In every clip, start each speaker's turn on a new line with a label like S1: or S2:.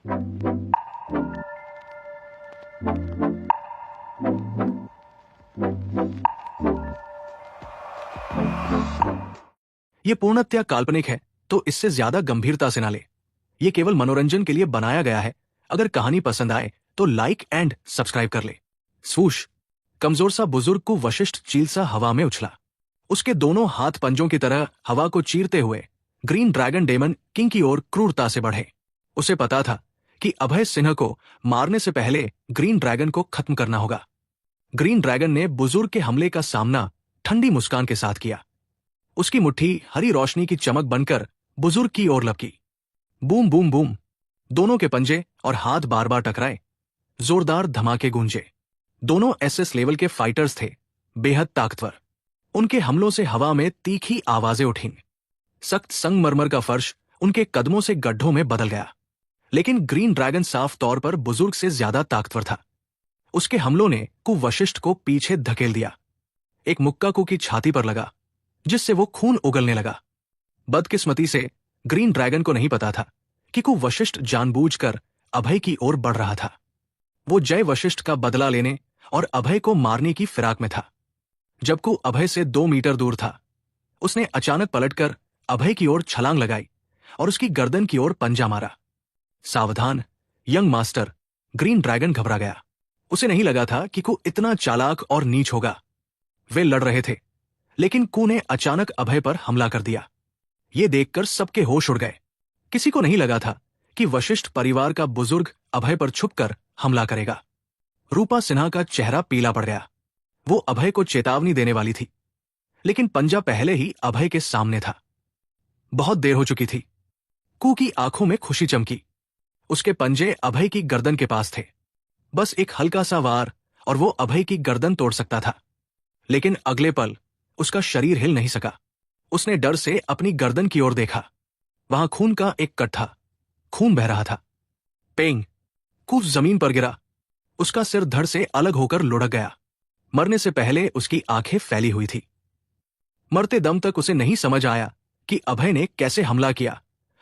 S1: ये पूर्णतया काल्पनिक है, तो इससे ज्यादा गंभीरता से ना ले। ये केवल मनोरंजन के लिए बनाया गया है। अगर कहानी पसंद आए तो लाइक एंड सब्सक्राइब कर ले। स्वूश। कमजोर सा बुजुर्ग को वशिष्ठ चील सा हवा में उछला। उसके दोनों हाथ पंजों की तरह हवा को चीरते हुए ग्रीन ड्रैगन डेमन किंग की ओर क्रूरता से बढ़े। उसे पता था कि अभय सिन्हा को मारने से पहले ग्रीन ड्रैगन को खत्म करना होगा। ग्रीन ड्रैगन ने बुजुर्ग के हमले का सामना ठंडी मुस्कान के साथ किया। उसकी मुट्ठी हरी रोशनी की चमक बनकर बुजुर्ग की ओर लपकी। Boom boom boom. दोनों के पंजे और हाथ बार बार टकराए। जोरदार धमाके गूंजे। दोनों एसएस लेवल के फाइटर्स थे, बेहद ताकतवर। उनके हमलों से हवा में तीखी आवाजें उठीं। सख्त संगमरमर का फर्श उनके कदमों से गड्ढों में बदल गया। लेकिन ग्रीन ड्रैगन साफ तौर पर बुजुर्ग से ज्यादा ताकतवर था। उसके हमलों ने कु वशिष्ठ को पीछे धकेल दिया। एक मुक्का कु की छाती पर लगा, जिससे वो खून उगलने लगा। बदकिस्मती से ग्रीन ड्रैगन को नहीं पता था कि कु वशिष्ठ जानबूझकर अभय की ओर बढ़ रहा था। वो जय वशिष्ठ का बदला लेने और अभय को मारने की फिराक में था। जब कु अभय से 2 मीटर दूर था, उसने अचानक पलटकर अभय की ओर छलांग लगाई और उसकी गर्दन की ओर पंजा मारा। सावधान यंग मास्टर। ग्रीन ड्रैगन घबरा गया। उसे नहीं लगा था कि कु इतना चालाक और नीच होगा। वे लड़ रहे थे, लेकिन कु ने अचानक अभय पर हमला कर दिया। ये देखकर सबके होश उड़ गए। किसी को नहीं लगा था कि वशिष्ठ परिवार का बुजुर्ग अभय पर छुपकर हमला करेगा। रूपा सिन्हा का चेहरा पीला पड़ गया। वो अभय को चेतावनी देने वाली थी, लेकिन पंजा पहले ही अभय के सामने था। बहुत देर हो चुकी थी। कु की आंखों में खुशी चमकी। उसके पंजे अभय की गर्दन के पास थे। बस एक हल्का सा वार और वो अभय की गर्दन तोड़ सकता था। लेकिन अगले पल उसका शरीर हिल नहीं सका। उसने डर से अपनी गर्दन की ओर देखा। वहां खून का एक कट्टा, खून बह रहा था। पेंग। कु जमीन पर गिरा। उसका सिर धड़ से अलग होकर लुढ़क गया। मरने से पहले उसकी आंखें फैली हुई थी। मरते दम तक उसे नहीं समझ आया कि अभय ने कैसे हमला किया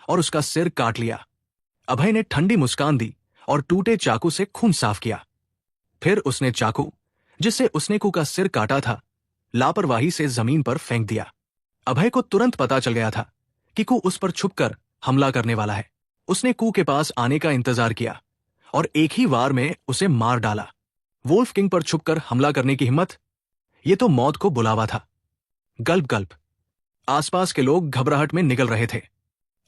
S1: और उसका सिर काट लिया। अभय ने ठंडी मुस्कान दी और टूटे चाकू से खून साफ किया। फिर उसने चाकू, जिससे उसने कु का सिर काटा था, लापरवाही से जमीन पर फेंक दिया। अभय को तुरंत पता चल गया था कि कु उस पर छुपकर हमला करने वाला है। उसने कु के पास आने का इंतजार किया और एक ही वार में उसे मार डाला। वोल्फ किंग पर छुपकर हमला करने की हिम्मत, ये तो मौत को बुलावा था। गल्प गल्प। आसपास के लोग घबराहट में निगल रहे थे।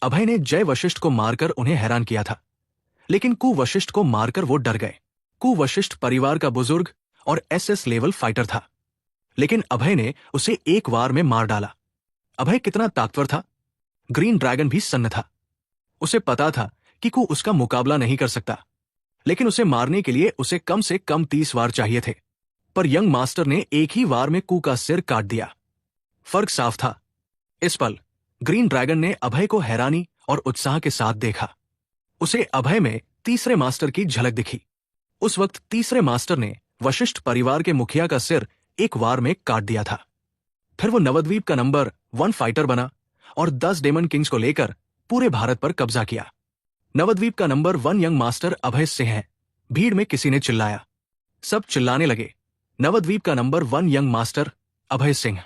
S1: अभय ने जय वशिष्ठ को मारकर उन्हें हैरान किया था, लेकिन कु वशिष्ठ को मारकर वो डर गए। कु वशिष्ठ परिवार का बुजुर्ग और एसएस लेवल फाइटर था, लेकिन अभय ने उसे एक वार में मार डाला। अभय कितना ताकतवर था। ग्रीन ड्रैगन भी सन्न था। उसे पता था कि कु उसका मुकाबला नहीं कर सकता, लेकिन उसे मारने के लिए उसे कम से कम 30 वार चाहिए थे। पर यंग मास्टर ने एक ही वार में कु का सिर काट दिया। फर्क साफ था। इस पल ग्रीन ड्रैगन ने अभय को हैरानी और उत्साह के साथ देखा। उसे अभय में तीसरे मास्टर की झलक दिखी। उस वक्त तीसरे मास्टर ने वशिष्ठ परिवार के मुखिया का सिर एक वार में काट दिया था। फिर वो नवद्वीप का नंबर 1 फाइटर बना और 10 डेमन किंग्स को लेकर पूरे भारत पर कब्जा किया। नवद्वीप का number 1 young master Abhay Singh है। भीड़ में किसी ने चिल्लाया। सब चिल्लाने लगे, नवद्वीप का number 1 young master Abhay Singh.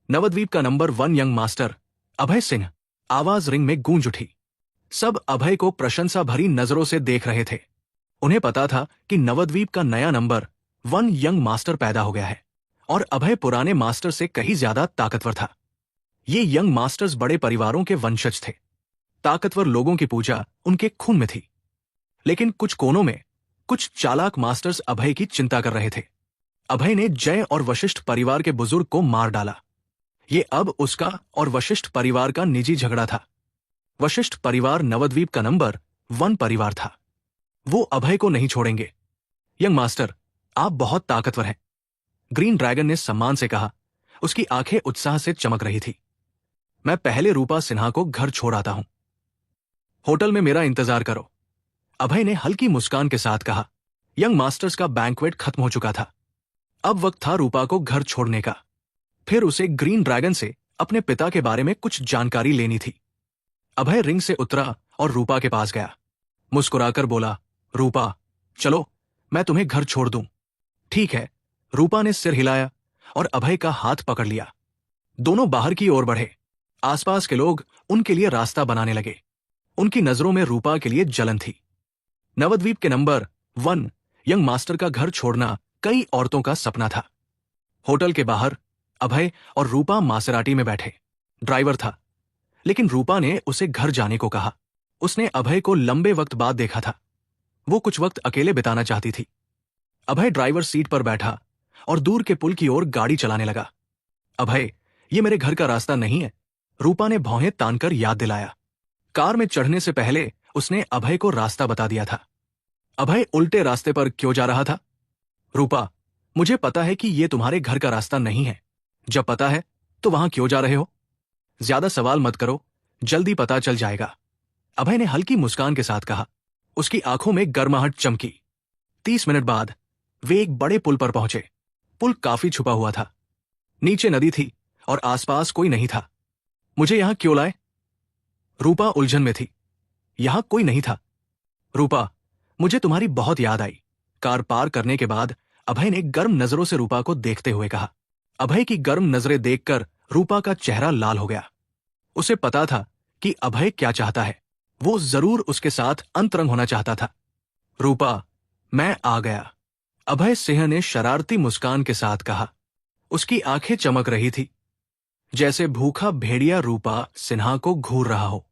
S1: Nabadwip का number 1 young master Abhay Singh. आवाज रिंग में गूंज उठी। सब अभय को प्रशंसा भरी नजरों से देख रहे थे। उन्हें पता था कि नवद्वीप का नया नंबर 1 यंग मास्टर पैदा हो गया है और अभय पुराने मास्टर से कहीं ज्यादा ताकतवर था। ये यंग मास्टर्स बड़े परिवारों के वंशज थे। ताकतवर लोगों की पूजा उनके खून में थी। लेकिन कुछ कोनों में कुछ चालाक मास्टर्स अभय की चिंता कर रहे थे। अभय ने जय और वशिष्ठ परिवार के बुजुर्ग को मार डाला। ये अब उसका और वशिष्ठ परिवार का निजी झगड़ा था। वशिष्ठ परिवार नवद्वीप का नंबर 1 परिवार था। वो अभय को नहीं छोड़ेंगे। यंग मास्टर, आप बहुत ताकतवर हैं, ग्रीन ड्रैगन ने सम्मान से कहा। उसकी आंखें उत्साह से चमक रही थी। मैं पहले रूपा सिन्हा को घर छोड़ आता हूं। होटल में मेरा इंतजार करो, अभय ने हल्की मुस्कान के साथ कहा। यंग मास्टर्स का बैंक्वेट खत्म हो चुका था। अब वक्त था रूपा को घर छोड़ने का। फिर उसे ग्रीन ड्रैगन से अपने पिता के बारे में कुछ जानकारी लेनी थी। अभय रिंग से उतरा और रूपा के पास गया। मुस्कुराकर बोला, रूपा चलो, मैं तुम्हें घर छोड़ दूं। ठीक है, रूपा ने सिर हिलाया और अभय का हाथ पकड़ लिया। दोनों बाहर की ओर बढ़े। आसपास के लोग उनके लिए रास्ता बनाने लगे। उनकी नजरों में रूपा के लिए जलन थी। नवद्वीप के नंबर 1 यंग मास्टर का घर छोड़ना कई औरतों का सपना था। होटल के बाहर अभय और रूपा मासेराटी में बैठे। ड्राइवर था, लेकिन रूपा ने उसे घर जाने को कहा। उसने अभय को लंबे वक्त बाद देखा था। वो कुछ वक्त अकेले बिताना चाहती थी। अभय ड्राइवर सीट पर बैठा और दूर के पुल की ओर गाड़ी चलाने लगा। अभय, ये मेरे घर का रास्ता नहीं है, रूपा ने भौहें तानकर याद दिलाया। कार में चढ़ने से पहले उसने अभय को रास्ता बता दिया था। अभय उल्टे रास्ते पर क्यों जा रहा था? रूपा, मुझे पता है कि ये तुम्हारे घर का रास्ता नहीं है। जब पता है तो वहां क्यों जा रहे हो? ज्यादा सवाल मत करो, जल्दी पता चल जाएगा, अभय ने हल्की मुस्कान के साथ कहा। उसकी आंखों में गर्माहट चमकी। 30 मिनट बाद वे एक बड़े पुल पर पहुंचे। पुल काफी छुपा हुआ था। नीचे नदी थी और आसपास कोई नहीं था। मुझे यहां क्यों लाए? रूपा उलझन में थी। यहां कोई नहीं था। रूपा, मुझे तुम्हारी बहुत याद आई, कार पार करने के बाद अभय ने गर्म नजरों से रूपा को देखते हुए कहा। अभय की गर्म नजरें देखकर रूपा का चेहरा लाल हो गया। उसे पता था कि अभय क्या चाहता है। वो जरूर उसके साथ अंतरंग होना चाहता था। रूपा, मैं आ गया, अभय सिंह ने शरारती मुस्कान के साथ कहा। उसकी आंखें चमक रही थी, जैसे भूखा भेड़िया रूपा सिन्हा को घूर रहा हो।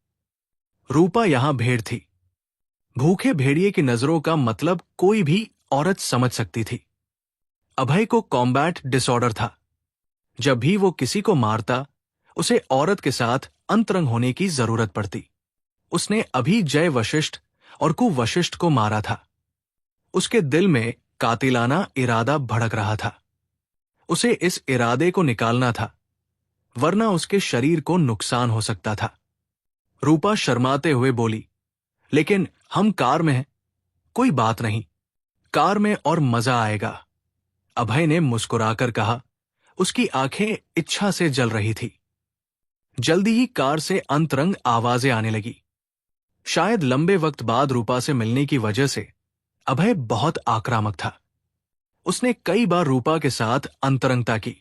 S1: रूपा यहां भेड़ थी। भूखे भेड़िए की नजरों का मतलब कोई भी औरत समझ सकती थी। अभय को कॉम्बैट डिसऑर्डर था। जब भी वो किसी को मारता, उसे औरत के साथ अंतरंग होने की जरूरत पड़ती। उसने अभी जय वशिष्ठ और कुवशिष्ठ को मारा था। उसके दिल में कातिलाना इरादा भड़क रहा था। उसे इस इरादे को निकालना था, वरना उसके शरीर को नुकसान हो सकता था। रूपा शर्माते हुए बोली, लेकिन हम कार में हैं। कोई बात नहीं, कार में और मजा आएगा, अभय ने मुस्कुराकर कहा। उसकी आंखें इच्छा से जल रही थी। जल्दी ही कार से अंतरंग आवाजें आने लगी। शायद लंबे वक्त बाद रूपा से मिलने की वजह से अभय बहुत आक्रामक था। उसने कई बार रूपा के साथ अंतरंगता की,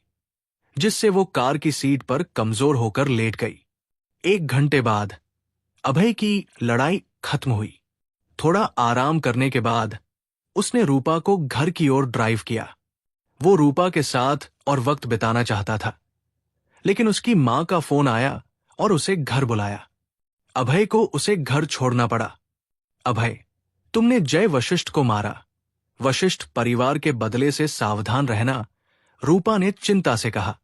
S1: जिससे वो कार की सीट पर कमजोर होकर लेट गई। 1 घंटे बाद अभय की लड़ाई खत्म हुई। थोड़ा आराम करने के बाद उसने रूपा को घर की ओर ड्राइव किया। वो रूपा के साथ और वक्त बिताना चाहता था, लेकिन उसकी मां का फोन आया और उसे घर बुलाया। अभय को उसे घर छोड़ना पड़ा। अभय, तुमने जय वशिष्ठ को मारा। वशिष्ठ परिवार के बदले से सावधान रहना, रूपा ने चिंता से कहा।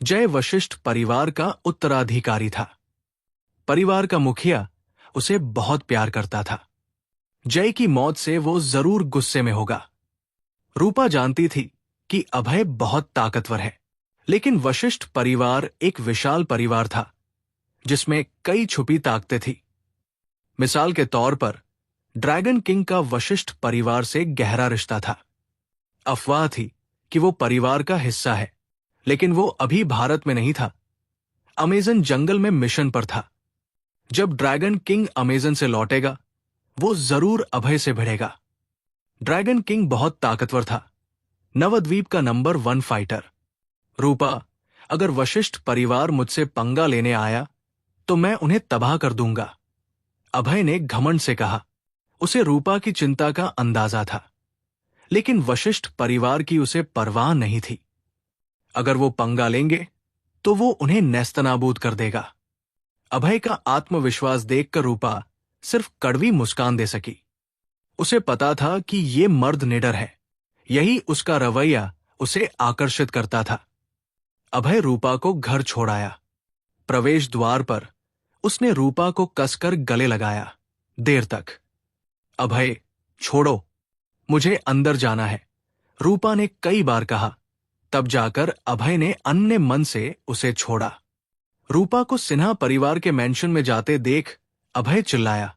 S1: जय वशिष्ठ परिवार का उत्तराधिकारी था। परिवार का मुखिया उसे बहुत प्यार करता था। जय की मौत से वो जरूर गुस्से में होगा। रूपा जानती थी कि अभय बहुत ताकतवर है, लेकिन वशिष्ठ परिवार एक विशाल परिवार था, जिसमें कई छुपी ताकतें थी। मिसाल के तौर पर ड्रैगन किंग का वशिष्ठ परिवार से गहरा रिश्ता था। अफवाह थी कि वो परिवार का हिस्सा है, लेकिन वो अभी भारत में नहीं था। अमेजन जंगल में मिशन पर था। जब ड्रैगन किंग अमेजन से लौटेगा, वो जरूर अभय से भिड़ेगा। ड्रैगन किंग बहुत ताकतवर था, नवद्वीप का नंबर 1 फाइटर। रूपा, अगर वशिष्ठ परिवार मुझसे पंगा लेने आया तो मैं उन्हें तबाह कर दूंगा, अभय ने घमंड से कहा। उसे रूपा की चिंता का अंदाजा था, लेकिन वशिष्ठ परिवार की उसे परवाह नहीं थी। अगर वो पंगा लेंगे तो वो उन्हें नेस्तनाबूद कर देगा। अभय का आत्मविश्वास देखकर रूपा सिर्फ कड़वी मुस्कान दे सकी। उसे पता था कि ये मर्द निडर है। यही उसका रवैया उसे आकर्षित करता था। अभय रूपा को घर छोड़ाया। प्रवेश द्वार पर उसने रूपा को कसकर गले लगाया देर तक। अभय, छोड़ो, मुझे अंदर जाना है, रूपा ने कई बार कहा। तब जाकर अभय ने अन्य मन से उसे छोड़ा। रूपा को सिन्हा परिवार के मेंशन में जाते देख अभय चिल्लाया,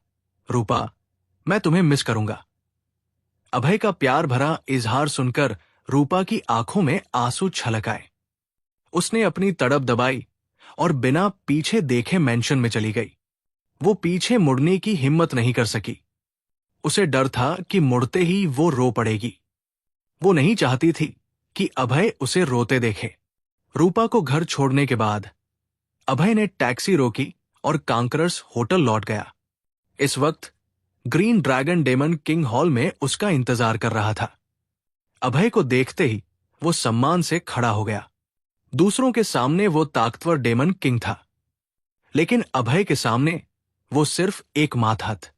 S1: रूपा, मैं तुम्हें मिस करूंगा। अभय का प्यार भरा इजहार सुनकर रूपा की आंखों में आंसू छलक आए। उसने अपनी तड़प दबाई और बिना पीछे देखे मेंशन में चली गई। वो पीछे मुड़ने की हिम्मत नहीं कर सकी। उसे डर था कि मुड़ते ही वो रो पड़ेगी। वो नहीं चाहती थी कि अभय उसे रोते देखे। रूपा को घर छोड़ने के बाद अभय ने टैक्सी रोकी और कांकरर्स होटल लौट गया। इस वक्त green dragon daemon king hall में उसका इंतजार कर रहा था। अभय को देखते ही वो सम्मान से खड़ा हो गया। दूसरों के सामने वो ताकतवर डेमन किंग था, लेकिन अभय के सामने वो सिर्फ एक मातहत।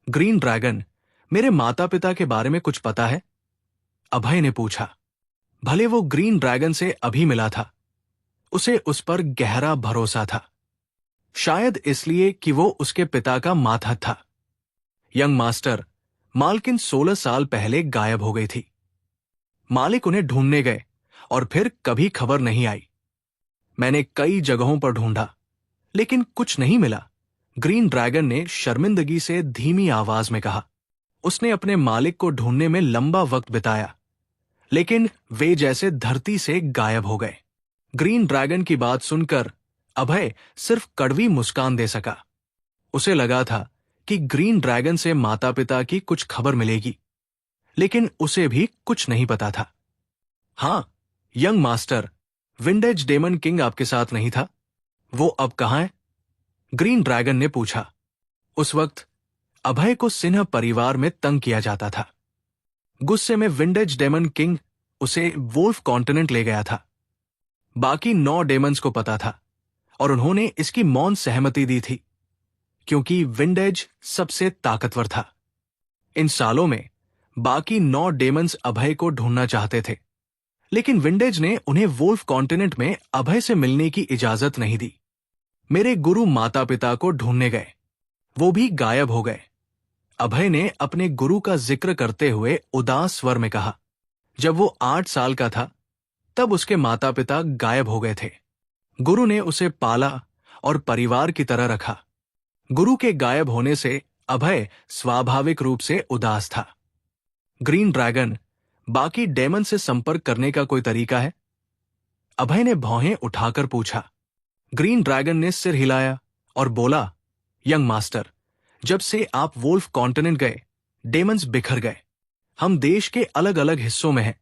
S1: ग्रीन ड्रैगन, मेरे माता पिता के बारे में कुछ पता है? अभय ने पूछा। भले वो ग्रीन ड्रैगन से अभी मिला था, उसे उस पर गहरा भरोसा था, शायद इसलिए कि वो उसके पिता का मातहत था। यंग मास्टर, मालकिन 16 साल पहले गायब हो गई थी। मालिक उन्हें ढूंढने गए और फिर कभी खबर नहीं आई। मैंने कई जगहों पर ढूंढा, लेकिन कुछ नहीं मिला। ग्रीन ड्रैगन ने शर्मिंदगी से धीमी आवाज में कहा। उसने अपने मालिक को ढूंढने में लंबा वक्त बिताया, लेकिन वे जैसे धरती से गायब हो गए। ग्रीन ड्रैगन की बात सुनकर अभय सिर्फ कड़वी मुस्कान दे सका। उसे लगा था कि ग्रीन ड्रैगन से माता पिता की कुछ खबर मिलेगी, लेकिन उसे भी कुछ नहीं पता था। हां, young master, windage daemon king आपके साथ नहीं था? वो अब कहां है? ग्रीन ड्रैगन ने पूछा। उस वक्त अभय को सिन्हा परिवार में तंग किया जाता था। गुस्से में विंडेज डेमन किंग उसे वोल्फ कॉन्टिनेंट ले गया था। बाकी 9 डेमन्स को पता था और उन्होंने इसकी मौन सहमति दी थी, क्योंकि विंडेज सबसे ताकतवर था। इन सालों में बाकी 9 डेमन्स अभय को ढूंढना चाहते थे, लेकिन विंडेज ने उन्हें वोल्फ कॉन्टिनेंट में अभय से मिलने की इजाजत नहीं दी। मेरे गुरु माता पिता को ढूंढने गए, वो भी गायब हो गए। अभय ने अपने गुरु का जिक्र करते हुए उदास स्वर में कहा। जब वो 8 साल का था, तब उसके माता पिता गायब हो गए थे। गुरु ने उसे पाला और परिवार की तरह रखा। गुरु के गायब होने से अभय स्वाभाविक रूप से उदास था। ग्रीन ड्रैगन, बाकी डेमन से संपर्क करने का कोई तरीका है? अभय ने भौहें उठाकर पूछा। ग्रीन ड्रैगन ने सिर हिलाया और बोला, यंग मास्टर, जब से आप वोल्फ कॉन्टिनेंट गए, डेमन्स बिखर गए। हम देश के अलग अलग हिस्सों में हैं।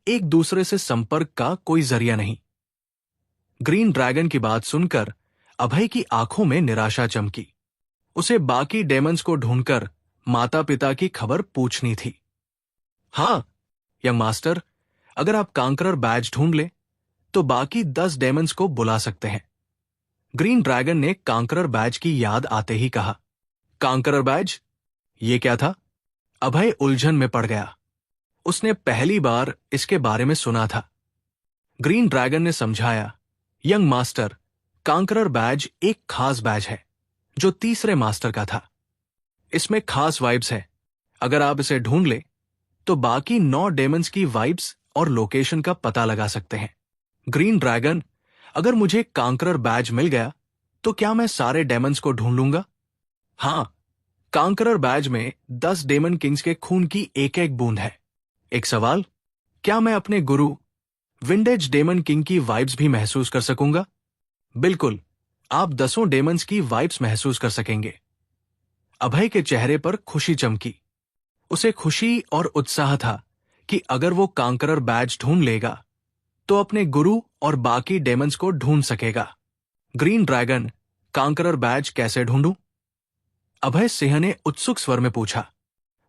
S1: एक दूसरे से संपर्क का कोई जरिया नहीं। ग्रीन ड्रैगन की बात सुनकर अभय की आंखों में निराशा चमकी। उसे बाकी डेमन्स को ढूंढकर माता पिता की खबर पूछनी थी। हां, यंग मास्टर, अगर आप कांकरर बैज ढूंढ ले, तो बाकी 10 डेमन्स को बुला सकते हैं। ग्रीन ड्रैगन ने कांकरर बैज की याद आते ही कहा। कांकरर बैज? ये क्या था? अभय उलझन में पड़ गया। उसने पहली बार इसके बारे में सुना था। ग्रीन ड्रैगन ने समझाया, यंग मास्टर, कांकरर बैज एक खास बैज है जो तीसरे मास्टर का था। इसमें खास वाइब्स है। अगर आप इसे ढूंढ ले, तो बाकी 9 डेमन्स की वाइब्स और लोकेशन का पता लगा सकते हैं। ग्रीन ड्रैगन, अगर मुझे कांकरर बैज मिल गया, तो क्या मैं सारे डेमन्स को ढूंढ लूंगा? हां, कांकरर बैज में 10 डेमन किंग्स के खून की एक एक बूंद है। एक सवाल, क्या मैं अपने गुरु विंडेज डेमन किंग की वाइब्स भी महसूस कर सकूंगा? बिल्कुल, आप 10 डेमन्स की वाइब्स महसूस कर सकेंगे। अभय के चेहरे पर खुशी चमकी। उसे खुशी और उत्साह था कि अगर वो कांकरर बैज ढूंढ लेगा, तो अपने गुरु और बाकी डेमन्स को ढूंढ सकेगा। ग्रीन ड्रैगन, कांकरर बैज कैसे ढूंढूं? अभय सिंह ने उत्सुक स्वर में पूछा।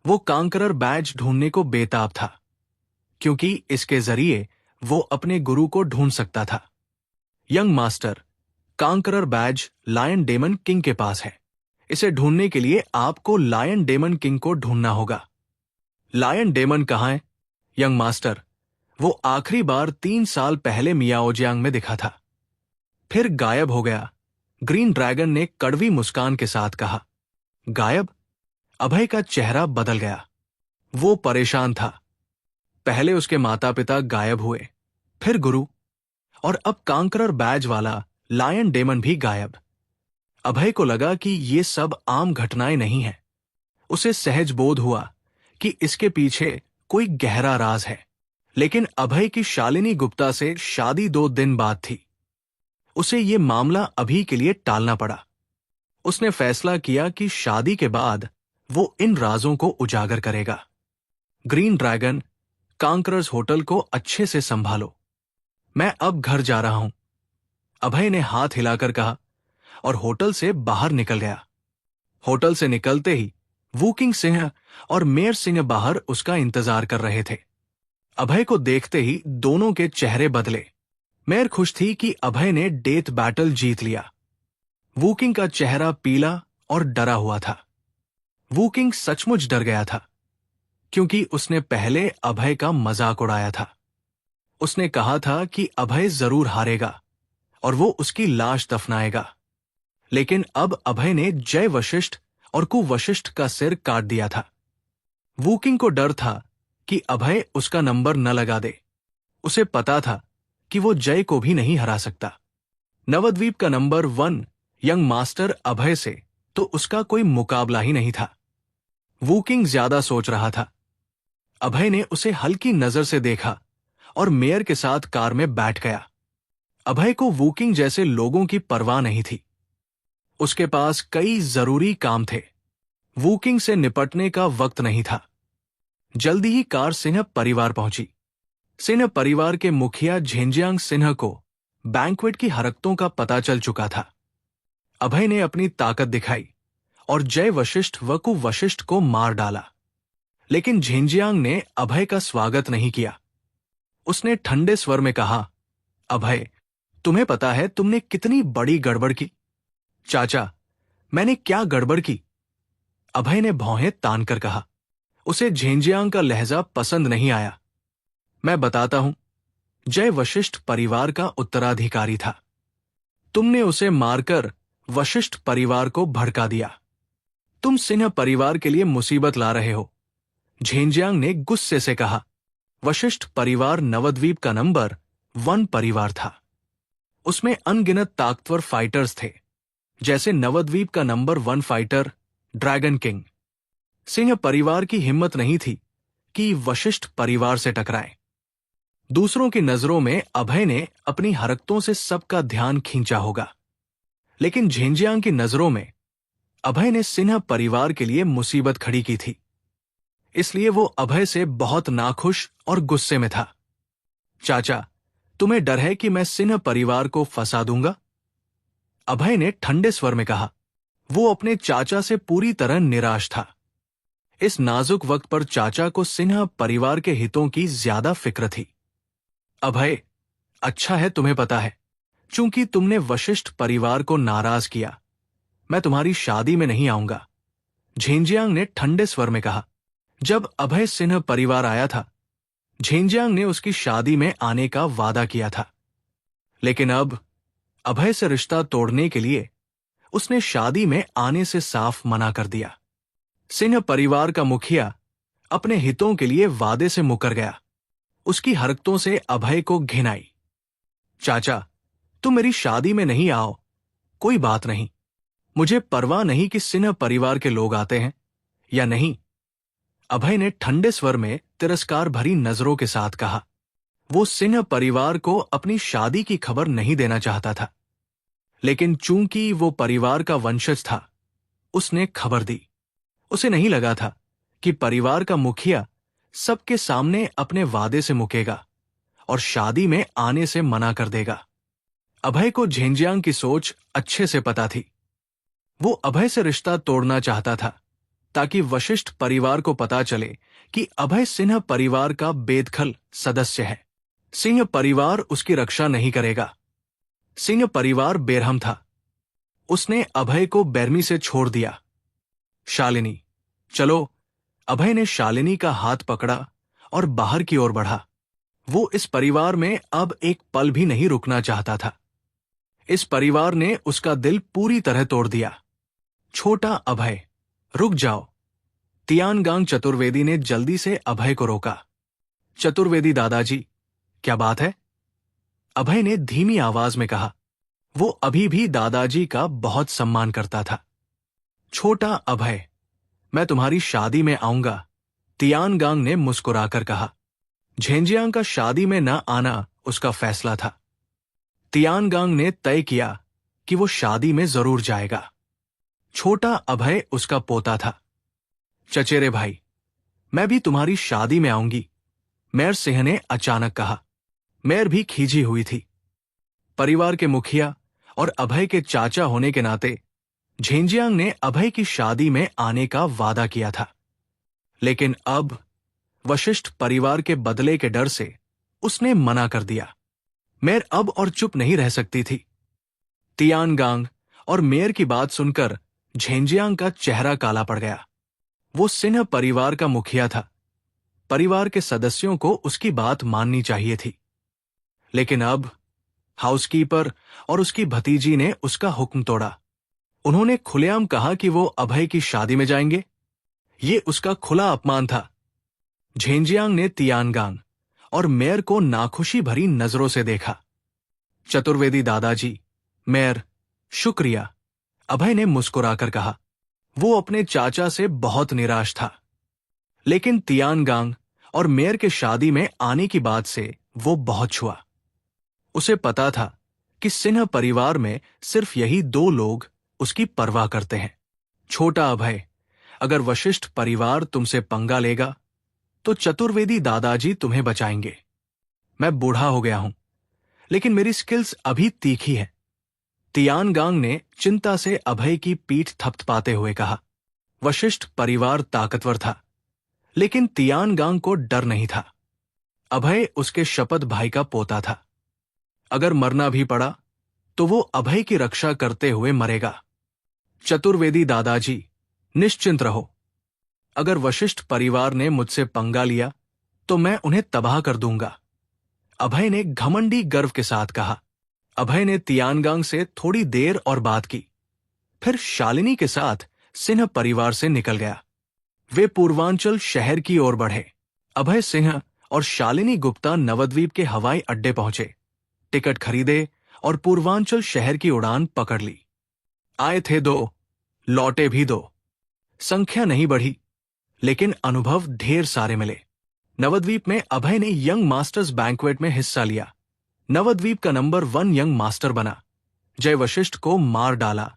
S1: वो कांकरर बैज ढूंढने को बेताब था, क्योंकि इसके जरिए वो अपने गुरु को ढूंढ सकता था। Young master, conqueror badge lion demon king के पास है। इसे ढूंढने के लिए आपको लायन डेमन किंग को ढूंढना होगा। लायन डेमन कहां है? यंग मास्टर, वो आखिरी बार 3 साल पहले मियाओजियांग में दिखा था, फिर गायब हो गया। ग्रीन ड्रैगन ने कड़वी मुस्कान के साथ कहा। गायब? अभय का चेहरा बदल गया। वो परेशान था। पहले उसके माता पिता गायब हुए, फिर गुरु, और अब कांकरर बैज वाला लायन डेमन भी गायब। अभय को लगा कि ये सब आम घटनाएं नहीं हैं। उसे सहज बोध हुआ कि इसके पीछे कोई गहरा राज है। लेकिन अभय की शालिनी गुप्ता से शादी 2 दिन बाद थी। उसे ये मामला अभी के लिए टालना पड़ा। उसने फैसला किया कि शादी के बाद वो इन राजों को उजागर करेगा। ग्रीन ड्रैगन, कांकरर्स होटल को अच्छे से संभालो। मैं अब घर जा रहा हूं, अभय ने हाथ हिलाकर कहा और होटल से बाहर निकल गया। होटल से निकलते ही वूकिंग सिंह और मेयर सिंह बाहर उसका इंतजार कर रहे थे। अभय को देखते ही दोनों के चेहरे बदले। मेयर खुश थी कि अभय ने डेथ बैटल जीत लिया। वूकिंग का चेहरा पीला और डरा हुआ था। वूकिंग सचमुच डर गया था, क्योंकि उसने पहले अभय का मजाक उड़ाया था। उसने कहा था कि अभय जरूर हारेगा और वो उसकी लाश दफनाएगा। लेकिन अब अभय ने जय वशिष्ठ और कुवशिष्ठ का सिर काट दिया था। वूकिंग को डर था कि अभय उसका नंबर न लगा दे। उसे पता था कि वो जय को भी नहीं हरा सकता। नवद्वीप का नंबर 1 यंग मास्टर अभय से तो उसका कोई मुकाबला ही नहीं था। वूकिंग ज्यादा सोच रहा था। अभय ने उसे हल्की नजर से देखा और मेयर के साथ कार में बैठ गया। अभय को वूकिंग जैसे लोगों की परवाह नहीं थी। उसके पास कई जरूरी काम थे। वूकिंग से निपटने का वक्त नहीं था। जल्दी ही कार सिन्हा परिवार पहुंची। सिन्हा परिवार के मुखिया झेंजियांग सिन्हा को बैंक्वेट की हरकतों का पता चल चुका था। अभय ने अपनी ताकत दिखाई और जय वशिष्ठ व कुवशिष्ठ को मार डाला। लेकिन झेंजियांग ने अभय का स्वागत नहीं किया। उसने ठंडे स्वर में कहा, अभय, तुम्हें पता है तुमने कितनी बड़ी गड़बड़ की? चाचा, मैंने क्या गड़बड़ की? अभय ने भौहें तानकर कहा। उसे झेंजियांग का लहजा पसंद नहीं आया। मैं बताता हूं, जय वशिष्ठ परिवार का उत्तराधिकारी था। तुमने उसे मारकर वशिष्ठ परिवार को भड़का दिया। तुम सिन्हा परिवार के लिए मुसीबत ला रहे हो। झेंजियांग ने गुस्से से कहा। वशिष्ठ परिवार नवद्वीप का नंबर 1 परिवार था। उसमें अनगिनत ताकतवर फाइटर्स थे, जैसे नवद्वीप का number 1 fighter dragon king. Singh परिवार की हिम्मत नहीं थी कि वशिष्ठ परिवार से टकराए। दूसरों की नजरों में अभय ने अपनी हरकतों से सबका ध्यान खींचा होगा, लेकिन झेंजियांग की नजरों में अभय ने सिन्हा परिवार के लिए मुसीबत खड़ी की थी। इसलिए वो अभय से बहुत नाखुश और गुस्से में था। चाचा, तुम्हें डर है कि मैं सिन्हा परिवार को फंसा दूंगा? अभय ने ठंडे स्वर में कहा। वो अपने चाचा से पूरी तरह निराश था। इस नाजुक वक्त पर चाचा को सिन्हा परिवार के हितों की ज्यादा फिक्र थी। अभय, अच्छा है तुम्हें पता है, चूंकि तुमने वशिष्ठ परिवार को नाराज किया, मैं तुम्हारी शादी में नहीं आऊंगा, झेंजियांग ने ठंडे स्वर में कहा। जब अभय सिन्हा परिवार आया था, झेंजियांग ने उसकी शादी में आने का वादा किया था। लेकिन अब अभय से रिश्ता तोड़ने के लिए उसने शादी में आने से साफ मना कर दिया। सिन्हा परिवार का मुखिया अपने हितों के लिए वादे से मुकर गया। उसकी हरकतों से अभय को घिन आई। चाचा, तुम मेरी शादी में नहीं आओ, कोई बात नहीं। मुझे परवाह नहीं कि सिन्हा परिवार के लोग आते हैं या नहीं, अभय ने ठंडे स्वर में तिरस्कार भरी नजरों के साथ कहा। वो सिन्हा परिवार को अपनी शादी की खबर नहीं देना चाहता था, लेकिन चूंकि वो परिवार का वंशज था, उसने खबर दी। उसे नहीं लगा था कि परिवार का मुखिया सबके सामने अपने वादे से मुकेगा और शादी में आने से मना कर देगा। अभय को झेंजियांग की सोच अच्छे से पता थी। वो अभय से रिश्ता तोड़ना चाहता था ताकि वशिष्ठ परिवार को पता चले कि अभय सिन्हा परिवार का बेदखल सदस्य है। सिंह परिवार उसकी रक्षा नहीं करेगा। सिंह परिवार बेरहम था। उसने अभय को बेरमी से छोड़ दिया। शालिनी, चलो। अभय ने शालिनी का हाथ पकड़ा और बाहर की ओर बढ़ा। वो इस परिवार में अब एक पल भी नहीं रुकना चाहता था। इस परिवार ने उसका दिल पूरी तरह तोड़ दिया। छोटा अभय, रुक जाओ। तियानगांग चतुर्वेदी ने जल्दी से अभय को रोका। चतुर्वेदी दादाजी, क्या बात है? अभय ने धीमी आवाज में कहा। वो अभी भी दादाजी का बहुत सम्मान करता था। छोटा अभय, मैं तुम्हारी शादी में आऊंगा, तियानगांग ने मुस्कुराकर कहा। झेंजियांग का शादी में न आना उसका फैसला था। तियानगांग ने तय किया कि वो शादी में जरूर जाएगा। छोटा अभय उसका पोता था। चचेरे भाई, मैं भी तुम्हारी शादी में आऊंगी, मेयर सिंह ने अचानक कहा। मेयर भी खींची हुई थी। परिवार के मुखिया और अभय के चाचा होने के नाते झेंजियांग ने अभय की शादी में आने का वादा किया था। लेकिन अब वशिष्ठ परिवार के बदले के डर से उसने मना कर दिया। मेयर अब और चुप नहीं रह सकती थी। तियानगांग और मेयर की बात सुनकर झेंजियांग का चेहरा काला पड़ गया। वो सिन्हा परिवार का मुखिया था। परिवार के सदस्यों को उसकी बात माननी चाहिए थी। लेकिन अब हाउसकीपर और उसकी भतीजी ने उसका हुक्म तोड़ा। उन्होंने खुलेआम कहा कि वो अभय की शादी में जाएंगे। ये उसका खुला अपमान था। झेंजियांग ने तियानगांग और मेयर को नाखुशी भरी नजरों से देखा। चतुर्वेदी दादाजी, मेयर, शुक्रिया, अभय ने मुस्कुराकर कहा। वो अपने चाचा से बहुत निराश था। लेकिन तियानगांग और मेयर के शादी में आने की बात से वो बहुत छुआ। उसे पता था कि सिन्हा परिवार में सिर्फ यही दो लोग उसकी परवाह करते हैं। छोटा अभय, अगर वशिष्ठ परिवार तुमसे पंगा लेगा तो चतुर्वेदी दादाजी तुम्हें बचाएंगे। मैं बूढ़ा हो गया हूं, लेकिन मेरी स्किल्स अभी तीखी है। तियानगांग ने चिंता से अभय की पीठ थपथपाते हुए कहा। वशिष्ठ परिवार ताकतवर था, लेकिन तियानगांग को डर नहीं था। अभय उसके शपथ भाई का पोता था। अगर मरना भी पड़ा तो वो अभय की रक्षा करते हुए मरेगा। चतुर्वेदी दादाजी, निश्चिंत रहो। अगर वशिष्ठ परिवार ने मुझसे पंगा लिया तो मैं उन्हें तबाह कर दूंगा, अभय ने घमंडी गर्व के साथ कहा। अभय ने तियानगांग से थोड़ी देर और बात की, फिर शालिनी के साथ सिन्हा परिवार से निकल गया। वे पूर्वांचल शहर की ओर बढ़े। अभय सिंह और शालिनी गुप्ता नवद्वीप के हवाई अड्डे पहुंचे, टिकट खरीदे और पूर्वांचल शहर की उड़ान पकड़ ली। आए थे दो, लौटे भी दो। संख्या नहीं बढ़ी, लेकिन अनुभव ढेर सारे मिले। नवद्वीप में अभय ने यंग मास्टर्स बैंक्वेट में हिस्सा लिया। नवद्वीप का नंबर 1 यंग मास्टर बना। जय वशिष्ठ को मार डाला।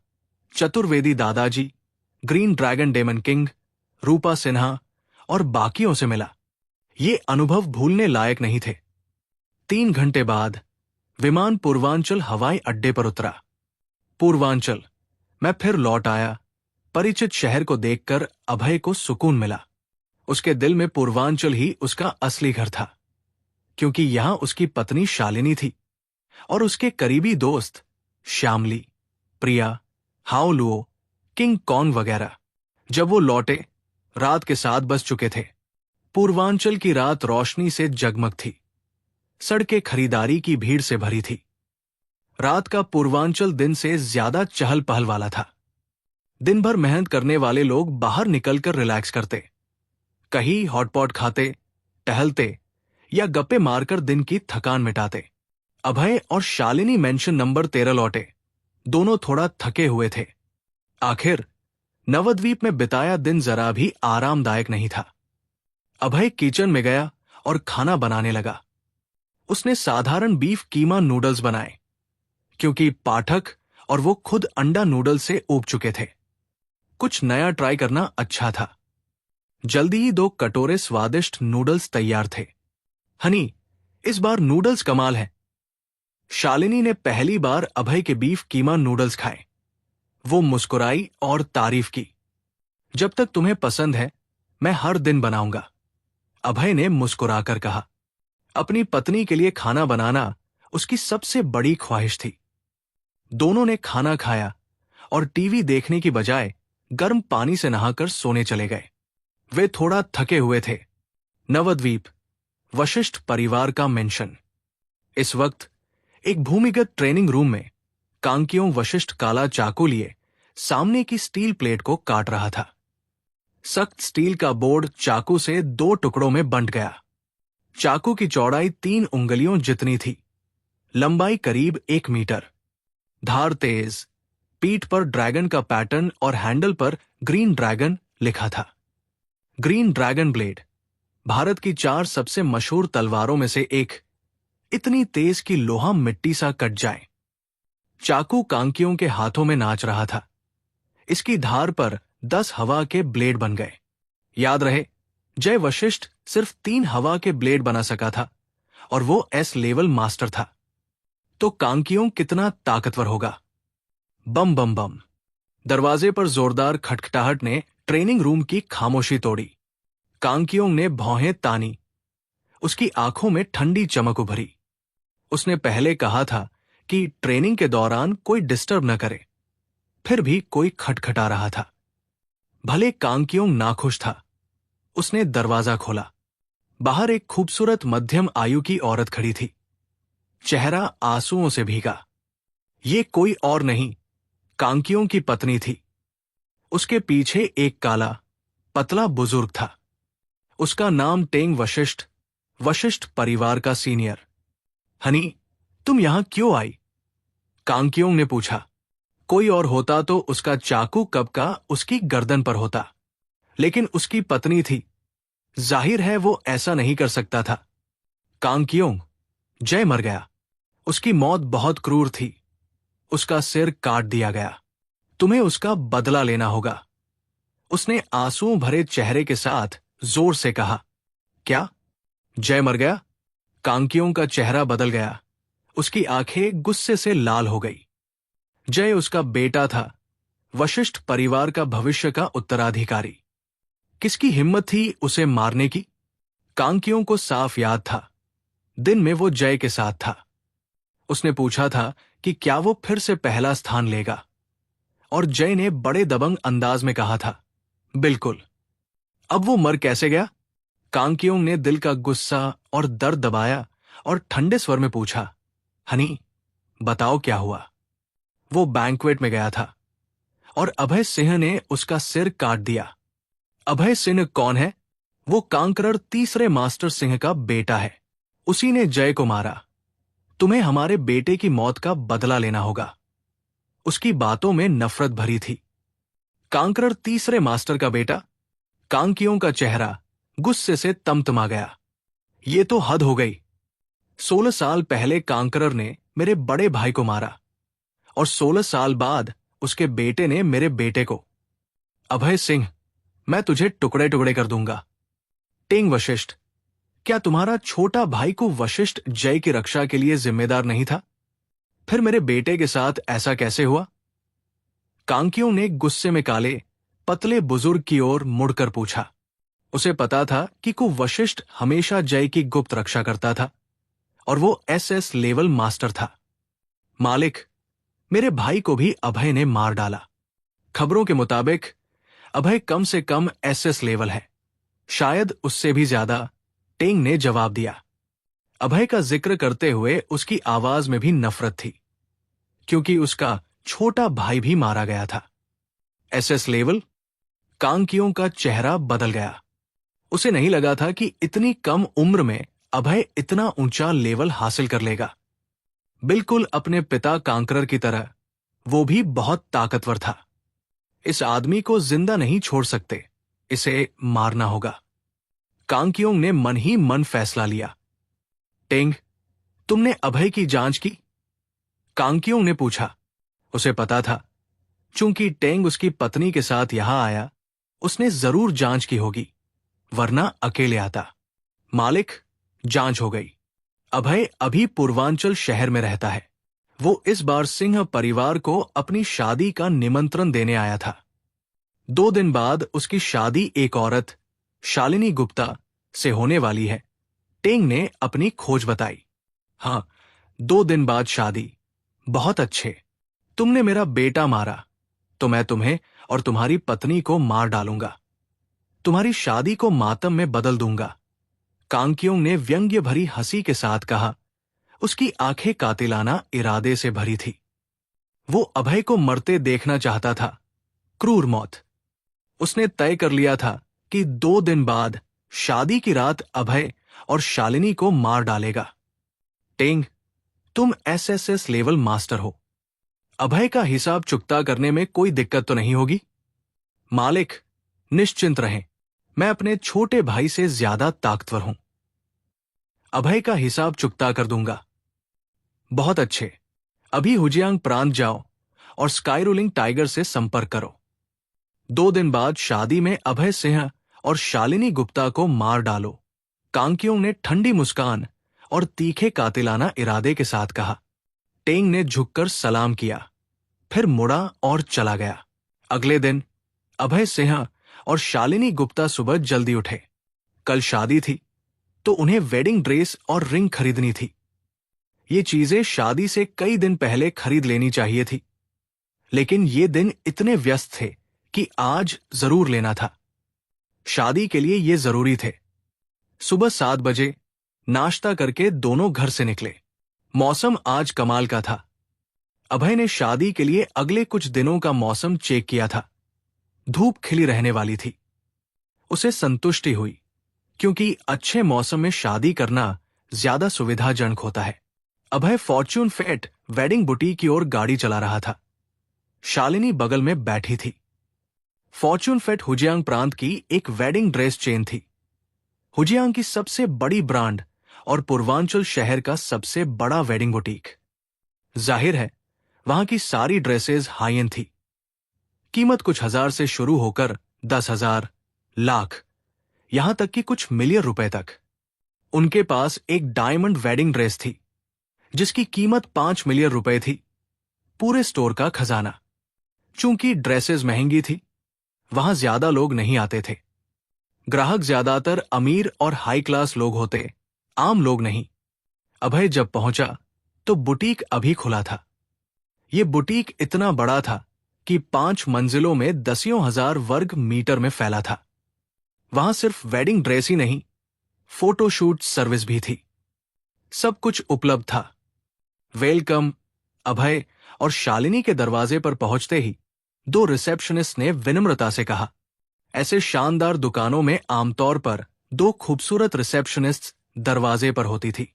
S1: चतुर्वेदी दादाजी, ग्रीन ड्रैगन डेमन किंग, रूपा सिन्हा और बाकियों से मिला। ये अनुभव भूलने लायक नहीं थे। 3 घंटे बाद विमान पूर्वांचल हवाई अड्डे पर उतरा। पूर्वांचल, मैं फिर लौट आया। परिचित शहर को देखकर अभय को सुकून मिला। उसके दिल में पूर्वांचल ही उसका असली घर था, क्योंकि यहां उसकी पत्नी शालिनी थी और उसके करीबी दोस्त श्यामली, प्रिया, हाओलुओ, किंग कॉन्ग वगैरह। जब वो लौटे, रात के 7 बज चुके थे। पूर्वांचल की रात रोशनी से जगमग थी। सड़कें खरीदारी की भीड़ से भरी थी। रात का पूर्वांचल दिन से ज्यादा चहल पहल वाला था। दिन भर मेहनत करने वाले लोग बाहर निकलकर रिलैक्स करते, कहीं हॉटपॉट खाते, टहलते या गप्पे मारकर दिन की थकान मिटाते। अभय और शालिनी मेंशन नंबर 13 लौटे। दोनों थोड़ा थके हुए थे। आखिर नवद्वीप में बिताया दिन जरा भी आरामदायक नहीं था। अभय किचन में गया और खाना बनाने लगा। उसने साधारण बीफ कीमा नूडल्स बनाए, क्योंकि पाठक और वो खुद अंडा नूडल्स से ऊब चुके थे। कुछ नया ट्राई करना अच्छा था। जल्दी ही 2 कटोरे स्वादिष्ट नूडल्स तैयार थे। हनी, इस बार नूडल्स कमाल है। शालिनी ने पहली बार अभय के बीफ कीमा नूडल्स खाए। वो मुस्कुराई और तारीफ की। जब तक तुम्हें पसंद है, मैं हर दिन बनाऊंगा, अभय ने मुस्कुराकर कहा। अपनी पत्नी के लिए खाना बनाना उसकी सबसे बड़ी ख्वाहिश थी। दोनों ने खाना खाया और टीवी देखने की बजाय गर्म पानी से नहाकर सोने चले गए। वे थोड़ा थके हुए थे। नवद्वीप, वशिष्ठ परिवार का मेंशन। इस वक्त एक भूमिगत ट्रेनिंग रूम में कांकियों वशिष्ठ काला चाकू लिए सामने की स्टील प्लेट को काट रहा था। सख्त स्टील का बोर्ड चाकू से 2 टुकड़ों में बंट गया। चाकू की चौड़ाई 3 उंगलियों जितनी थी, लंबाई करीब 1 मीटर। धार तेज, पीठ पर ड्रैगन का पैटर्न और हैंडल पर ग्रीन ड्रैगन लिखा था। ग्रीन ड्रैगन ब्लेड, भारत की 4 सबसे मशहूर तलवारों में से एक। इतनी तेज कि लोहा मिट्टी सा कट जाए। चाकू कांकियों के हाथों में नाच रहा था। इसकी धार पर 10 हवा के ब्लेड बन गए। याद रहे, जय वशिष्ठ सिर्फ 3 हवा के ब्लेड बना सका था और वो एस लेवल मास्टर था। तो कांकियों कितना ताकतवर होगा। बम बम बम। दरवाजे पर जोरदार खटखटाहट ने ट्रेनिंग रूम की खामोशी तोड़ी। कांकियों ने भौहें तानी। उसकी आंखों में ठंडी चमक उभरी। उसने पहले कहा था कि ट्रेनिंग के दौरान कोई डिस्टर्ब न करे, फिर भी कोई खटखटा रहा था। भले कांकियों नाखुश था। उसने दरवाजा खोला। बाहर एक खूबसूरत मध्यम आयु की औरत खड़ी थी। चेहरा आंसुओं से भीगा। ये कोई और नहीं, कांकियों की पत्नी थी। उसके पीछे एक काला, पतला बुजुर्ग था। उसका नाम टेंग वशिष्ठ, वशिष्ठ परिवार का सीनियर। हनी, तुम यहां क्यों आई? कांकियों ने पूछा। कोई और होता तो उसका चाकू कब का उसकी गर्दन पर होता, लेकिन उसकी पत्नी थी। जाहिर है वो ऐसा नहीं कर सकता था। कांकियों, जय मर गया। उसकी मौत बहुत क्रूर थी। उसका सिर काट दिया गया। तुम्हें उसका बदला लेना होगा। उसने आंसुओं भरे चेहरे के साथ जोर से कहा। क्या? जय मर गया? कांकियों का चेहरा बदल गया। उसकी आंखें गुस्से से लाल हो गई। जय उसका बेटा था, वशिष्ठ परिवार का भविष्य का उत्तराधिकारी। किसकी हिम्मत थी उसे मारने की? कांकियों को साफ याद था, दिन में वो जय के साथ था। उसने पूछा था कि क्या वो फिर से पहला स्थान लेगा, और जय ने बड़े दबंग अंदाज में कहा था, बिल्कुल। अब वो मर कैसे गया? कांकियों ने दिल का गुस्सा और दर्द दबाया और ठंडे स्वर में पूछा। हनी, बताओ क्या हुआ? वो बैंक्वेट में गया था और अभय सिंह ने उसका सिर काट दिया। अभय सिंह कौन है? वो कांकरर तीसरे मास्टर सिंह का बेटा है। उसी ने जय को मारा। तुम्हें हमारे बेटे की मौत का बदला लेना होगा। उसकी बातों में नफरत भरी थी। कांकरर तीसरे मास्टर का बेटा? कांकियों का चेहरा गुस्से से तमतमा गया। ये तो हद हो गई। 16 साल पहले कांकरर ने मेरे बड़े भाई को मारा और 16 साल बाद उसके बेटे ने मेरे बेटे को। अभय सिंह, मैं तुझे टुकड़े टुकड़े कर दूंगा। टेंग वशिष्ठ, क्या तुम्हारा छोटा भाई को वशिष्ठ जय की रक्षा के लिए जिम्मेदार नहीं था? फिर मेरे बेटे के साथ ऐसा कैसे हुआ? कांकियों ने गुस्से में काले, पतले बुजुर्ग की ओर मुड़कर पूछा। उसे पता था कि को वशिष्ठ हमेशा जय की गुप्त रक्षा करता था और वो एसएस लेवल मास्टर था। मालिक, मेरे भाई को भी अभय ने मार डाला। खबरों के मुताबिक अभय कम से कम एसएस लेवल है, शायद उससे भी ज्यादा, टेंग ने जवाब दिया। अभय का जिक्र करते हुए उसकी आवाज में भी नफरत थी, क्योंकि उसका छोटा भाई भी मारा गया था। SS level? कांकियों का चेहरा बदल गया। उसे नहीं लगा था कि इतनी कम उम्र में अभय इतना ऊंचा लेवल हासिल कर लेगा। बिल्कुल अपने पिता कांकरर की तरह वो भी बहुत ताकतवर था। इस आदमी को जिंदा नहीं छोड़ सकते, इसे मारना होगा। कांकियों ने मन ही मन फैसला लिया। टेंग, तुमने अभय की जांच की? कांकियों ने पूछा। उसे पता था, चूंकि टेंग उसकी पत्नी के साथ यहां आया, उसने जरूर जांच की होगी, वरना अकेले आता। मालिक, जांच हो गई। अभय अभी पूर्वांचल शहर में रहता है। वो इस बार सिंह परिवार को अपनी शादी का निमंत्रण देने आया था। 2 दिन बाद उसकी शादी एक औरत, शालिनी गुप्ता, से होने वाली है। टेंग ने अपनी खोज बताई। हाँ, 2 दिन बाद शादी। बहुत अच्छे। तुमने मेरा बेटा मारा, तो मैं तुम्हें और तुम्हारी पत्नी को मार डालूंगा। तुम्हारी शादी को मातम में बदल दूंगा। कांकियों ने व्यंग्य भरी हंसी के साथ कहा। उसकी आंखें कातिलाना इरादे से भरी थी। वो अभय को मरते देखना चाहता था, क्रूर मौत। उसने तय कर लिया था कि 2 दिन बाद शादी की रात अभय और शालिनी को मार डालेगा। टेंग, तुम एसएसएस लेवल मास्टर हो। अभय का हिसाब चुकता करने में कोई दिक्कत तो नहीं होगी? मालिक, निश्चिंत रहें, मैं अपने छोटे भाई से ज्यादा ताकतवर हूं। अभय का हिसाब चुकता कर दूंगा। बहुत अच्छे। अभी हुजियांग प्रांत जाओ और स्काई रूलिंग टाइगर से संपर्क करो। 2 दिन बाद शादी में अभय सिंह और शालिनी गुप्ता को मार डालो। कांकियों ने ठंडी मुस्कान और तीखे कातिलाना इरादे के साथ कहा। टेंग ने झुककर सलाम किया, फिर मुड़ा और चला गया। अगले दिन अभय सिंह और शालिनी गुप्ता सुबह जल्दी उठे। कल शादी थी तो उन्हें वेडिंग ड्रेस और रिंग खरीदनी थी। ये चीजें शादी से कई दिन पहले खरीद लेनी चाहिए थी, लेकिन ये दिन इतने व्यस्त थे कि आज जरूर लेना था। शादी के लिए ये जरूरी थे। सुबह 7 बजे नाश्ता करके दोनों घर से निकले। मौसम आज कमाल का था। अभय ने शादी के लिए अगले कुछ दिनों का मौसम चेक किया था। धूप खिली रहने वाली थी। उसे संतुष्टि हुई, क्योंकि अच्छे मौसम में शादी करना ज्यादा सुविधाजनक होता है। अभय फॉर्च्यून फेट वेडिंग बुटीक की ओर गाड़ी चला रहा था। शालिनी बगल में बैठी थी। फॉर्च्यून फेट हुजियांग प्रांत की एक वेडिंग ड्रेस चेन थी। हुजियांग की सबसे बड़ी ब्रांड और पूर्वांचल शहर का सबसे बड़ा वेडिंग बुटीक। जाहिर है वहां की सारी ड्रेसेस हाई एंड थी। कीमत कुछ हजार से शुरू होकर 10,000, लाख, यहां तक कि कुछ मिलियन रुपए तक। उनके पास एक डायमंड वेडिंग ड्रेस थी जिसकी कीमत 5 मिलियन रुपए थी। पूरे स्टोर का खजाना। चूंकि ड्रेसेस महंगी थी, वहां ज्यादा लोग नहीं आते थे। ग्राहक ज्यादातर अमीर और हाई क्लास लोग होते, आम लोग नहीं। अभय जब पहुंचा तो बुटीक अभी खुला था। ये बुटीक इतना बड़ा था कि 5 मंजिलों में दसियों हजार वर्ग मीटर में फैला था। वहां सिर्फ वेडिंग ड्रेस ही नहीं, फोटोशूट सर्विस भी थी। सब कुछ उपलब्ध था। वेलकम। अभय और शालिनी के दरवाजे पर पहुंचते ही 2 रिसेप्शनिस्ट ने विनम्रता से कहा। ऐसे शानदार दुकानों में आमतौर पर 2 खूबसूरत रिसेप्शनिस्ट दरवाजे पर होती थी।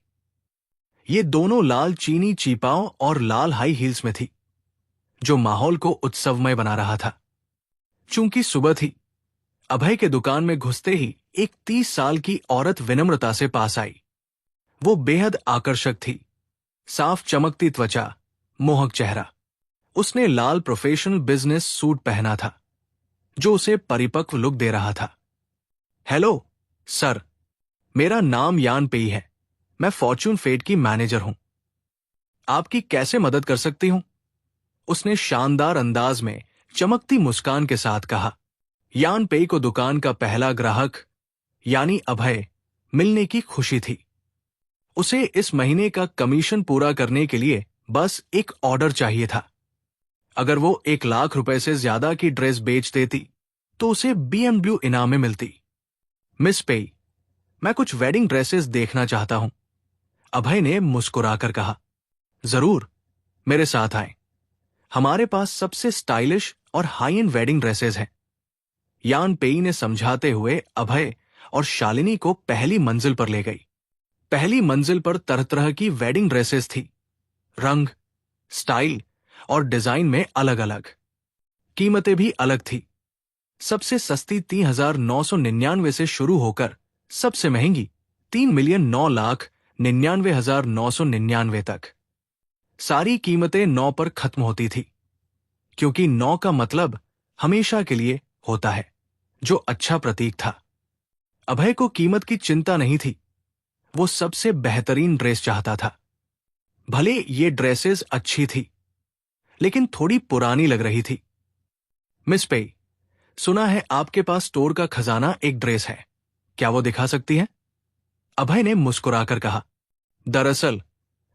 S1: ये दोनों लाल चीनी चीपाओं और लाल हाई हील्स में थी, जो माहौल को उत्सवमय बना रहा था। चूंकि सुबह थी, अभय के दुकान में घुसते ही एक 30 साल की औरत विनम्रता से पास आई। वो बेहद आकर्षक थी। साफ चमकती त्वचा, मोहक चेहरा। उसने लाल प्रोफेशनल बिजनेस सूट पहना था, जो उसे परिपक्व लुक दे रहा था। हेलो सर, मेरा नाम यान पेई है। मैं फॉर्च्यून फेट की मैनेजर हूं। आपकी कैसे मदद कर सकती हूं? उसने शानदार अंदाज में चमकती मुस्कान के साथ कहा। यान पेई को दुकान का पहला ग्राहक यानी अभय मिलने की खुशी थी। उसे इस महीने का कमीशन पूरा करने के लिए बस एक ऑर्डर चाहिए था। अगर वो 1 लाख रुपए से ज्यादा की ड्रेस बेच देती तो उसे BMW इनाम में मिलती। मिस पेई, मैं कुछ वेडिंग ड्रेसेस देखना चाहता हूं। अभय ने मुस्कुराकर कहा। जरूर, मेरे साथ आएं। हमारे पास सबसे स्टाइलिश और हाई एंड वेडिंग ड्रेसेस हैं। यान पेई ने समझाते हुए अभय और शालिनी को पहली मंजिल पर ले गई। पहली मंजिल पर तरह तरह की वेडिंग ड्रेसेस थी। रंग, स्टाइल और डिजाइन में अलग अलग। कीमतें भी अलग थी। सबसे सस्ती 3,999 से शुरू होकर सबसे महंगी 3,09,99,999 तक। सारी कीमतें 9 पर खत्म होती थी, क्योंकि 9 का मतलब हमेशा के लिए होता है, जो अच्छा प्रतीक था। अभय को कीमत की चिंता नहीं थी। वो सबसे बेहतरीन ड्रेस चाहता था। भले ये ड्रेसेस अच्छी थी, लेकिन थोड़ी पुरानी लग रही थी। मिस पेई, सुना है आपके पास स्टोर का खजाना एक ड्रेस है। क्या वो दिखा सकती हैं? अभय ने मुस्कुराकर कहा। दरअसल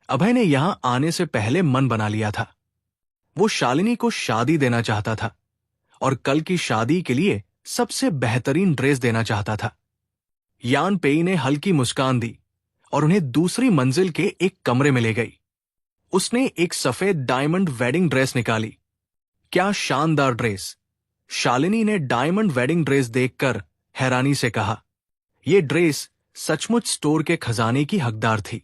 S1: अभय ने यहां आने से पहले मन बना लिया था। वो शालिनी को शादी देना चाहता था और कल की शादी के लिए सबसे बेहतरीन ड्रेस देना चाहता था। यान पेई ने हल्की मुस्कान दी और उन्हें दूसरी मंजिल के एक कमरे में ले गई। उसने एक सफेद डायमंड वेडिंग ड्रेस निकाली। क्या शानदार ड्रेस! शालिनी ने डायमंड वेडिंग ड्रेस देखकर हैरानी से कहा। यह ड्रेस सचमुच स्टोर के खजाने की हकदार थी।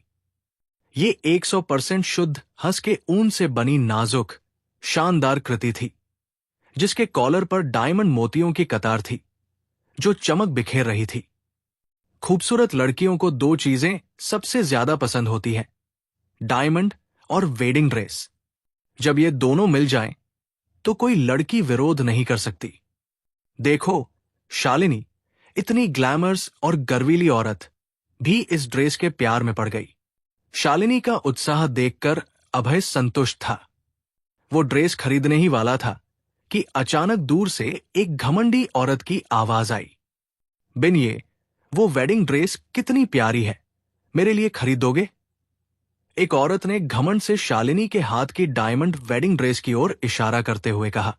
S1: ये 100% शुद्ध हंस के ऊन से बनी नाजुक, शानदार कृति थी, जिसके कॉलर पर डायमंड मोतियों की कतार थी, जो चमक बिखेर रही थी। खूबसूरत लड़कियों को 2 चीजें सबसे ज्यादा पसंद होती हैं, डायमंड और वेडिंग ड्रेस। जब ये दोनों मिल जाएं, तो कोई लड़की विरोध नहीं कर सकती। देखो शालिनी, इतनी ग्लैमर्स और गर्वीली औरत भी इस ड्रेस के प्यार में पड़ गई। शालिनी का उत्साह देखकर अभय संतुष्ट था। वो ड्रेस खरीदने ही वाला था कि अचानक दूर से एक घमंडी औरत की आवाज आई। बिन, ये वो वेडिंग ड्रेस कितनी प्यारी है, मेरे लिए खरीदोगे? एक औरत ने घमंड से शालिनी के हाथ की डायमंड वेडिंग ड्रेस की ओर इशारा करते हुए कहा।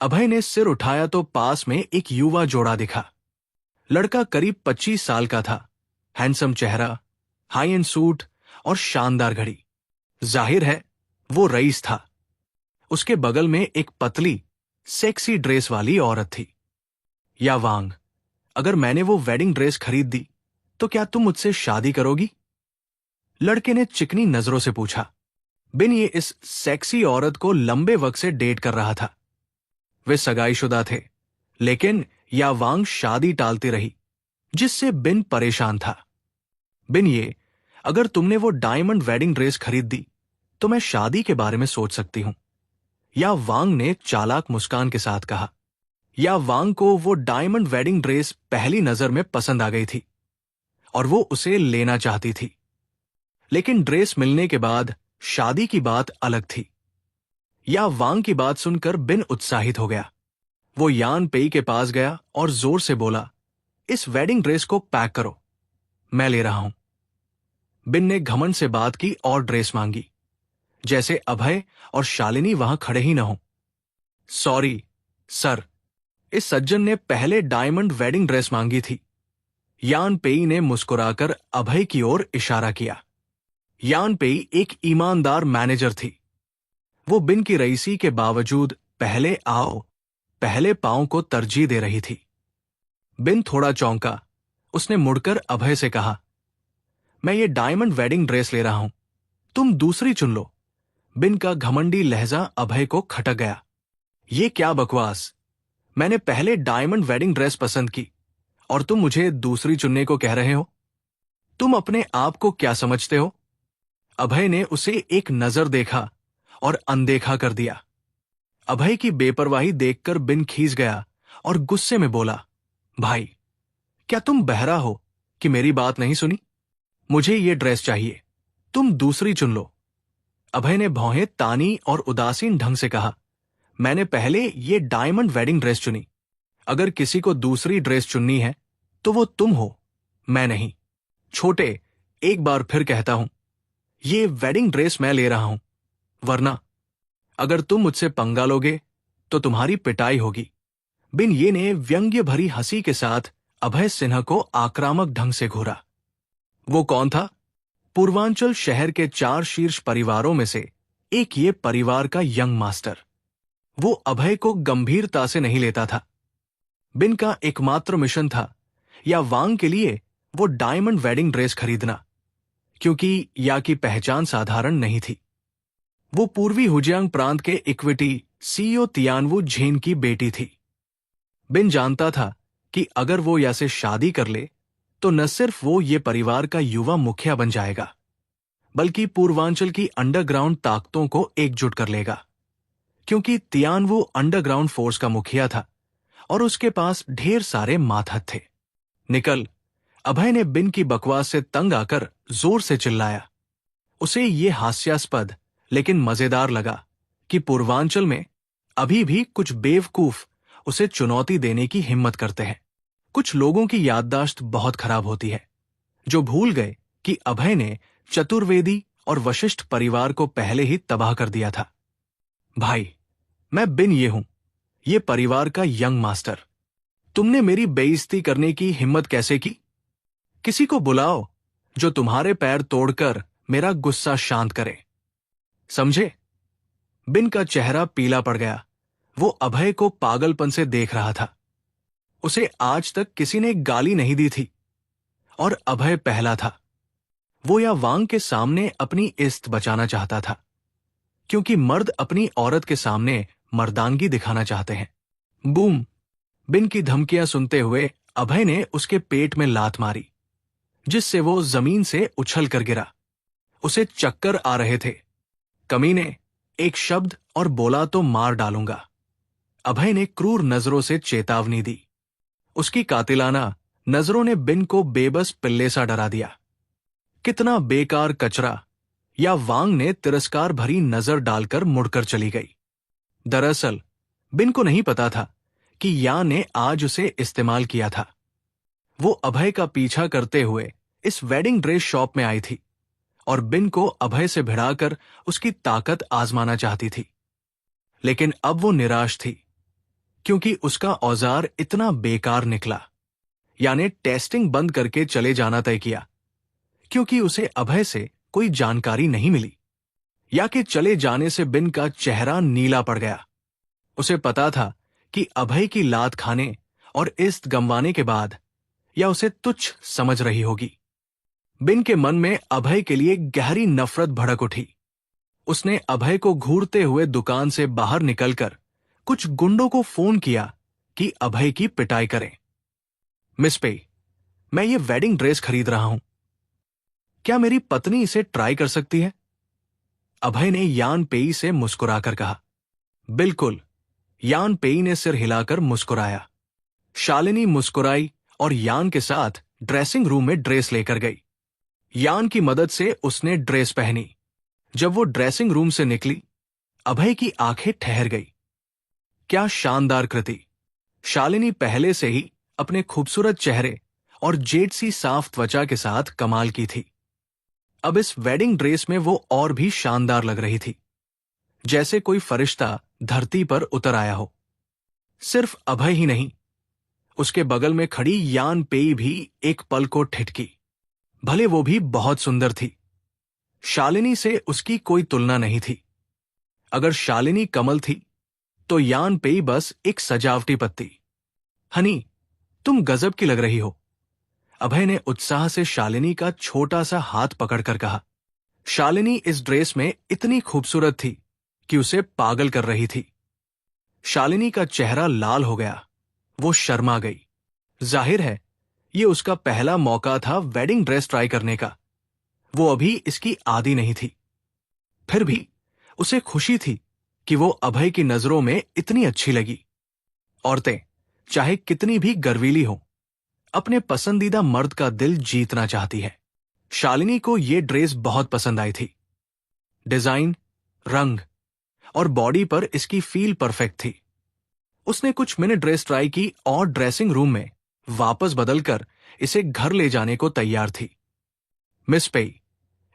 S1: अभय ने सिर उठाया तो पास में एक युवा जोड़ा दिखा। लड़का करीब 25 साल का था, हैंडसम चेहरा, हाई एंड सूट और शानदार घड़ी। जाहिर है वो रईस था। उसके बगल में एक पतली सेक्सी ड्रेस वाली औरत थी। या वांग, अगर मैंने वो वेडिंग ड्रेस खरीद दी तो क्या तुम मुझसे शादी करोगी? लड़के ने चिकनी नजरों से पूछा। बिन ये इस सेक्सी औरत को लंबे वक्त से डेट कर रहा था। वे सगाईशुदा थे, लेकिन या वांग शादी टालती रही, जिससे बिन परेशान था। बिन, ये अगर तुमने वो डायमंड वेडिंग ड्रेस खरीद दी तो मैं शादी के बारे में सोच सकती हूं, या वांग ने चालाक मुस्कान के साथ कहा। या वांग को वो डायमंड वेडिंग ड्रेस पहली नजर में पसंद आ गई थी और वो उसे लेना चाहती थी। लेकिन ड्रेस मिलने के बाद शादी की बात अलग थी। या वांग की बात सुनकर बिन उत्साहित हो गया। वो यान पेई के पास गया और जोर से बोला, इस वेडिंग ड्रेस को पैक करो, मैं ले रहा हूं। बिन ने घमंड से बात की और ड्रेस मांगी, जैसे अभय और शालिनी वहां खड़े ही न हो। सॉरी सर, इस सज्जन ने पहले डायमंड वेडिंग ड्रेस मांगी थी। यान पेई ने मुस्कुराकर अभय की ओर इशारा किया। यान पेई एक ईमानदार मैनेजर थी। वो बिन की रईसी के बावजूद पहले आओ पहले पांव को तरजीह दे रही थी। बिन थोड़ा चौंका। उसने मुड़कर अभय से कहा, मैं ये डायमंड वेडिंग ड्रेस ले रहा हूं, तुम दूसरी चुन लो। बिन का घमंडी लहजा अभय को खटक गया। ये क्या बकवास, मैंने पहले डायमंड वेडिंग ड्रेस पसंद की और तुम मुझे दूसरी चुनने को कह रहे हो? तुम अपने आप को क्या समझते हो? अभय ने उसे एक नजर देखा और अनदेखा कर दिया। अभय की बेपरवाही देखकर बिन खींच गया और गुस्से में बोला, भाई, क्या तुम बहरा हो कि मेरी बात नहीं सुनी? मुझे ये ड्रेस चाहिए, तुम दूसरी चुन लो। अभय ने भौहें तानी और उदासीन ढंग से कहा, मैंने पहले ये डायमंड वेडिंग ड्रेस चुनी। अगर किसी को दूसरी ड्रेस चुननी है तो वो तुम हो, मैं नहीं। छोटे, एक बार फिर कहता हूं, ये वेडिंग ड्रेस मैं ले रहा हूं, वरना अगर तुम मुझसे पंगा लोगे तो तुम्हारी पिटाई होगी। बिन ये ने व्यंग्य भरी हंसी के साथ अभय सिन्हा को आक्रामक ढंग से घूरा। वो कौन था? पूर्वांचल शहर के 4 शीर्ष परिवारों में से एक ये परिवार का यंग मास्टर। वो अभय को गंभीरता से नहीं लेता था। बिन का एकमात्र मिशन था या वांग के लिए वो डायमंड वेडिंग ड्रेस खरीदना, क्योंकि या की पहचान साधारण नहीं थी। वो पूर्वी हुजियांग प्रांत के इक्विटी सीईओ तियानवू झेन की बेटी थी। बिन जानता था कि अगर वो या से शादी कर ले तो न सिर्फ वो ये परिवार का युवा मुखिया बन जाएगा, बल्कि पूर्वांचल की अंडरग्राउंड ताकतों को एकजुट कर लेगा, क्योंकि तियानवू अंडरग्राउंड फोर्स का मुखिया था और उसके पास ढेर सारे मातहत थे। निकल! अभय ने बिन की बकवास से तंग आकर जोर से चिल्लाया। उसे ये हास्यास्पद लेकिन मजेदार लगा कि पूर्वांचल में अभी भी कुछ बेवकूफ उसे चुनौती देने की हिम्मत करते हैं। कुछ लोगों की याददाश्त बहुत खराब होती है, जो भूल गए कि अभय ने चतुर्वेदी और वशिष्ठ परिवार को पहले ही तबाह कर दिया था। भाई, मैं बिन ये हूं, ये परिवार का यंग मास्टर। तुमने मेरी बेइज्जती करने की हिम्मत कैसे की? किसी को बुलाओ जो तुम्हारे पैर तोड़कर मेरा गुस्सा शांत करे, समझे? बिन का चेहरा पीला पड़ गया। वो अभय को पागलपन से देख रहा था। उसे आज तक किसी ने गाली नहीं दी थी और अभय पहला था। वो या वांग के सामने अपनी इज्जत बचाना चाहता था, क्योंकि मर्द अपनी औरत के सामने मर्दानगी दिखाना चाहते हैं। बूम! बिन की धमकियां सुनते हुए अभय ने उसके पेट में लात मारी, जिससे वो जमीन से उछल कर गिरा। उसे चक्कर आ रहे थे। कमीने, एक शब्द और बोला तो मार डालूंगा। अभय ने क्रूर नजरों से चेतावनी दी। उसकी कातिलाना नजरों ने बिन को बेबस पिल्ले सा डरा दिया। कितना बेकार कचरा, या वांग ने तिरस्कार भरी नजर डालकर मुड़कर चली गई। दरअसल बिन को नहीं पता था कि यान ने आज उसे इस्तेमाल किया था। वो अभय का पीछा करते हुए इस वेडिंग ड्रेस शॉप में आई थी और बिन को अभय से भिड़ाकर उसकी ताकत आजमाना चाहती थी। लेकिन अब वो निराश थी, क्योंकि उसका औजार इतना बेकार निकला। यानी टेस्टिंग बंद करके चले जाना तय किया, क्योंकि उसे अभय से कोई जानकारी नहीं मिली। या कि चले जाने से बिन का चेहरा नीला पड़ गया। उसे पता था कि अभय की लात खाने और इज्जत गंवाने के बाद या उसे तुच्छ समझ रही होगी। बिन के मन में अभय के लिए गहरी नफरत भड़क उठी। उसने अभय को घूरते हुए दुकान से बाहर निकलकर कुछ गुंडों को फोन किया कि अभय की पिटाई करें। मिस पे, मैं ये वेडिंग ड्रेस खरीद रहा हूं, क्या मेरी पत्नी इसे ट्राई कर सकती है? अभय ने यान पेई से मुस्कुराकर कहा। बिल्कुल, यान पेई ने सिर हिलाकर मुस्कुराया। शालिनी मुस्कुराई और यान के साथ ड्रेसिंग रूम में ड्रेस लेकर गई। यान की मदद से उसने ड्रेस पहनी। जब वो ड्रेसिंग रूम से निकली, अभय की आंखें ठहर गई। क्या शानदार कृति! शालिनी पहले से ही अपने खूबसूरत चेहरे और जेड सी साफ त्वचा के साथ कमाल की थी। अब इस वेडिंग ड्रेस में वो और भी शानदार लग रही थी, जैसे कोई फरिश्ता धरती पर उतर आया हो। सिर्फ अभय ही नहीं, उसके बगल में खड़ी यान पेई भी एक पल को ठिठकी। भले वो भी बहुत सुंदर थी। शालिनी से उसकी कोई तुलना नहीं थी। अगर शालिनी कमल थी तो यान पेई बस एक सजावटी पत्ती। हनी, तुम गजब की लग रही हो, अभय ने उत्साह से शालिनी का छोटा सा हाथ पकड़कर कहा। शालिनी इस ड्रेस में इतनी खूबसूरत थी कि उसे पागल कर रही थी। शालिनी का चेहरा लाल हो गया। वो शर्मा गई। जाहिर है ये उसका पहला मौका था वेडिंग ड्रेस ट्राई करने का। वो अभी इसकी आदी नहीं थी। फिर भी उसे खुशी थी कि वो अभय की नजरों में इतनी अच्छी लगी। औरतें चाहे कितनी भी गर्वीली हो, अपने पसंदीदा मर्द का दिल जीतना चाहती है। शालिनी को ये ड्रेस बहुत पसंद आई थी। डिजाइन, रंग और बॉडी पर इसकी फील परफेक्ट थी। उसने कुछ मिनट ड्रेस ट्राई की और ड्रेसिंग रूम में वापस बदलकर इसे घर ले जाने को तैयार थी। मिस पेई,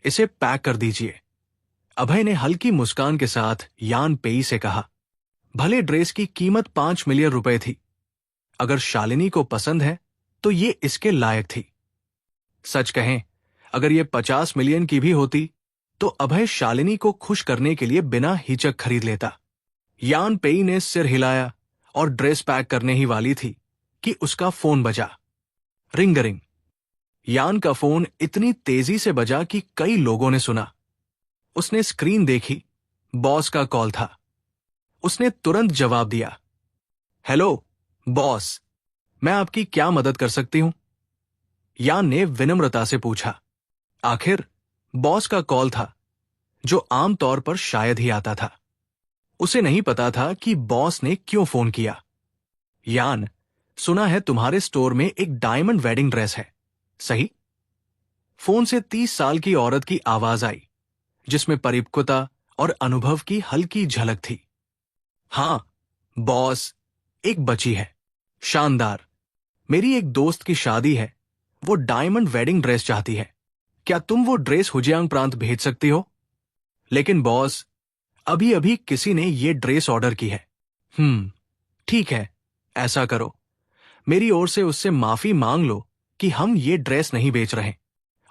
S1: इसे पैक कर दीजिए, अभय ने हल्की मुस्कान के साथ यान पेई से कहा। भले ड्रेस की कीमत 5 मिलियन रुपए थी, अगर शालिनी को पसंद है तो ये इसके लायक थी। सच कहें, अगर ये 50 मिलियन की भी होती तो अभय शालिनी को खुश करने के लिए बिना हिचक खरीद लेता। यान पेई ने सिर हिलाया और ड्रेस पैक करने ही वाली थी कि उसका फोन बजा। Ring ring. यान का फोन इतनी तेजी से बजा कि कई लोगों ने सुना। उसने स्क्रीन देखी, बॉस का कॉल था। उसने तुरंत जवाब दिया। हेलो बॉस, मैं आपकी क्या मदद कर सकती हूं? यान ने विनम्रता से पूछा। आखिर बॉस का कॉल था, जो आमतौर पर शायद ही आता था। उसे नहीं पता था कि बॉस ने क्यों फोन किया। यान, सुना है तुम्हारे स्टोर में एक डायमंड वेडिंग ड्रेस है, सही? फोन से 30 साल की औरत की आवाज आई, जिसमें परिपक्वता और अनुभव की हल्की झलक थी। हां बॉस, एक बची है। शानदार। मेरी एक दोस्त की शादी है, वो डायमंड वेडिंग ड्रेस चाहती है। क्या तुम वो ड्रेस हुजियांग प्रांत भेज सकती हो? लेकिन बॉस, अभी अभी किसी ने ये ड्रेस ऑर्डर की है। ठीक है, ऐसा करो, मेरी ओर से उससे माफी मांग लो कि हम ये ड्रेस नहीं बेच रहे,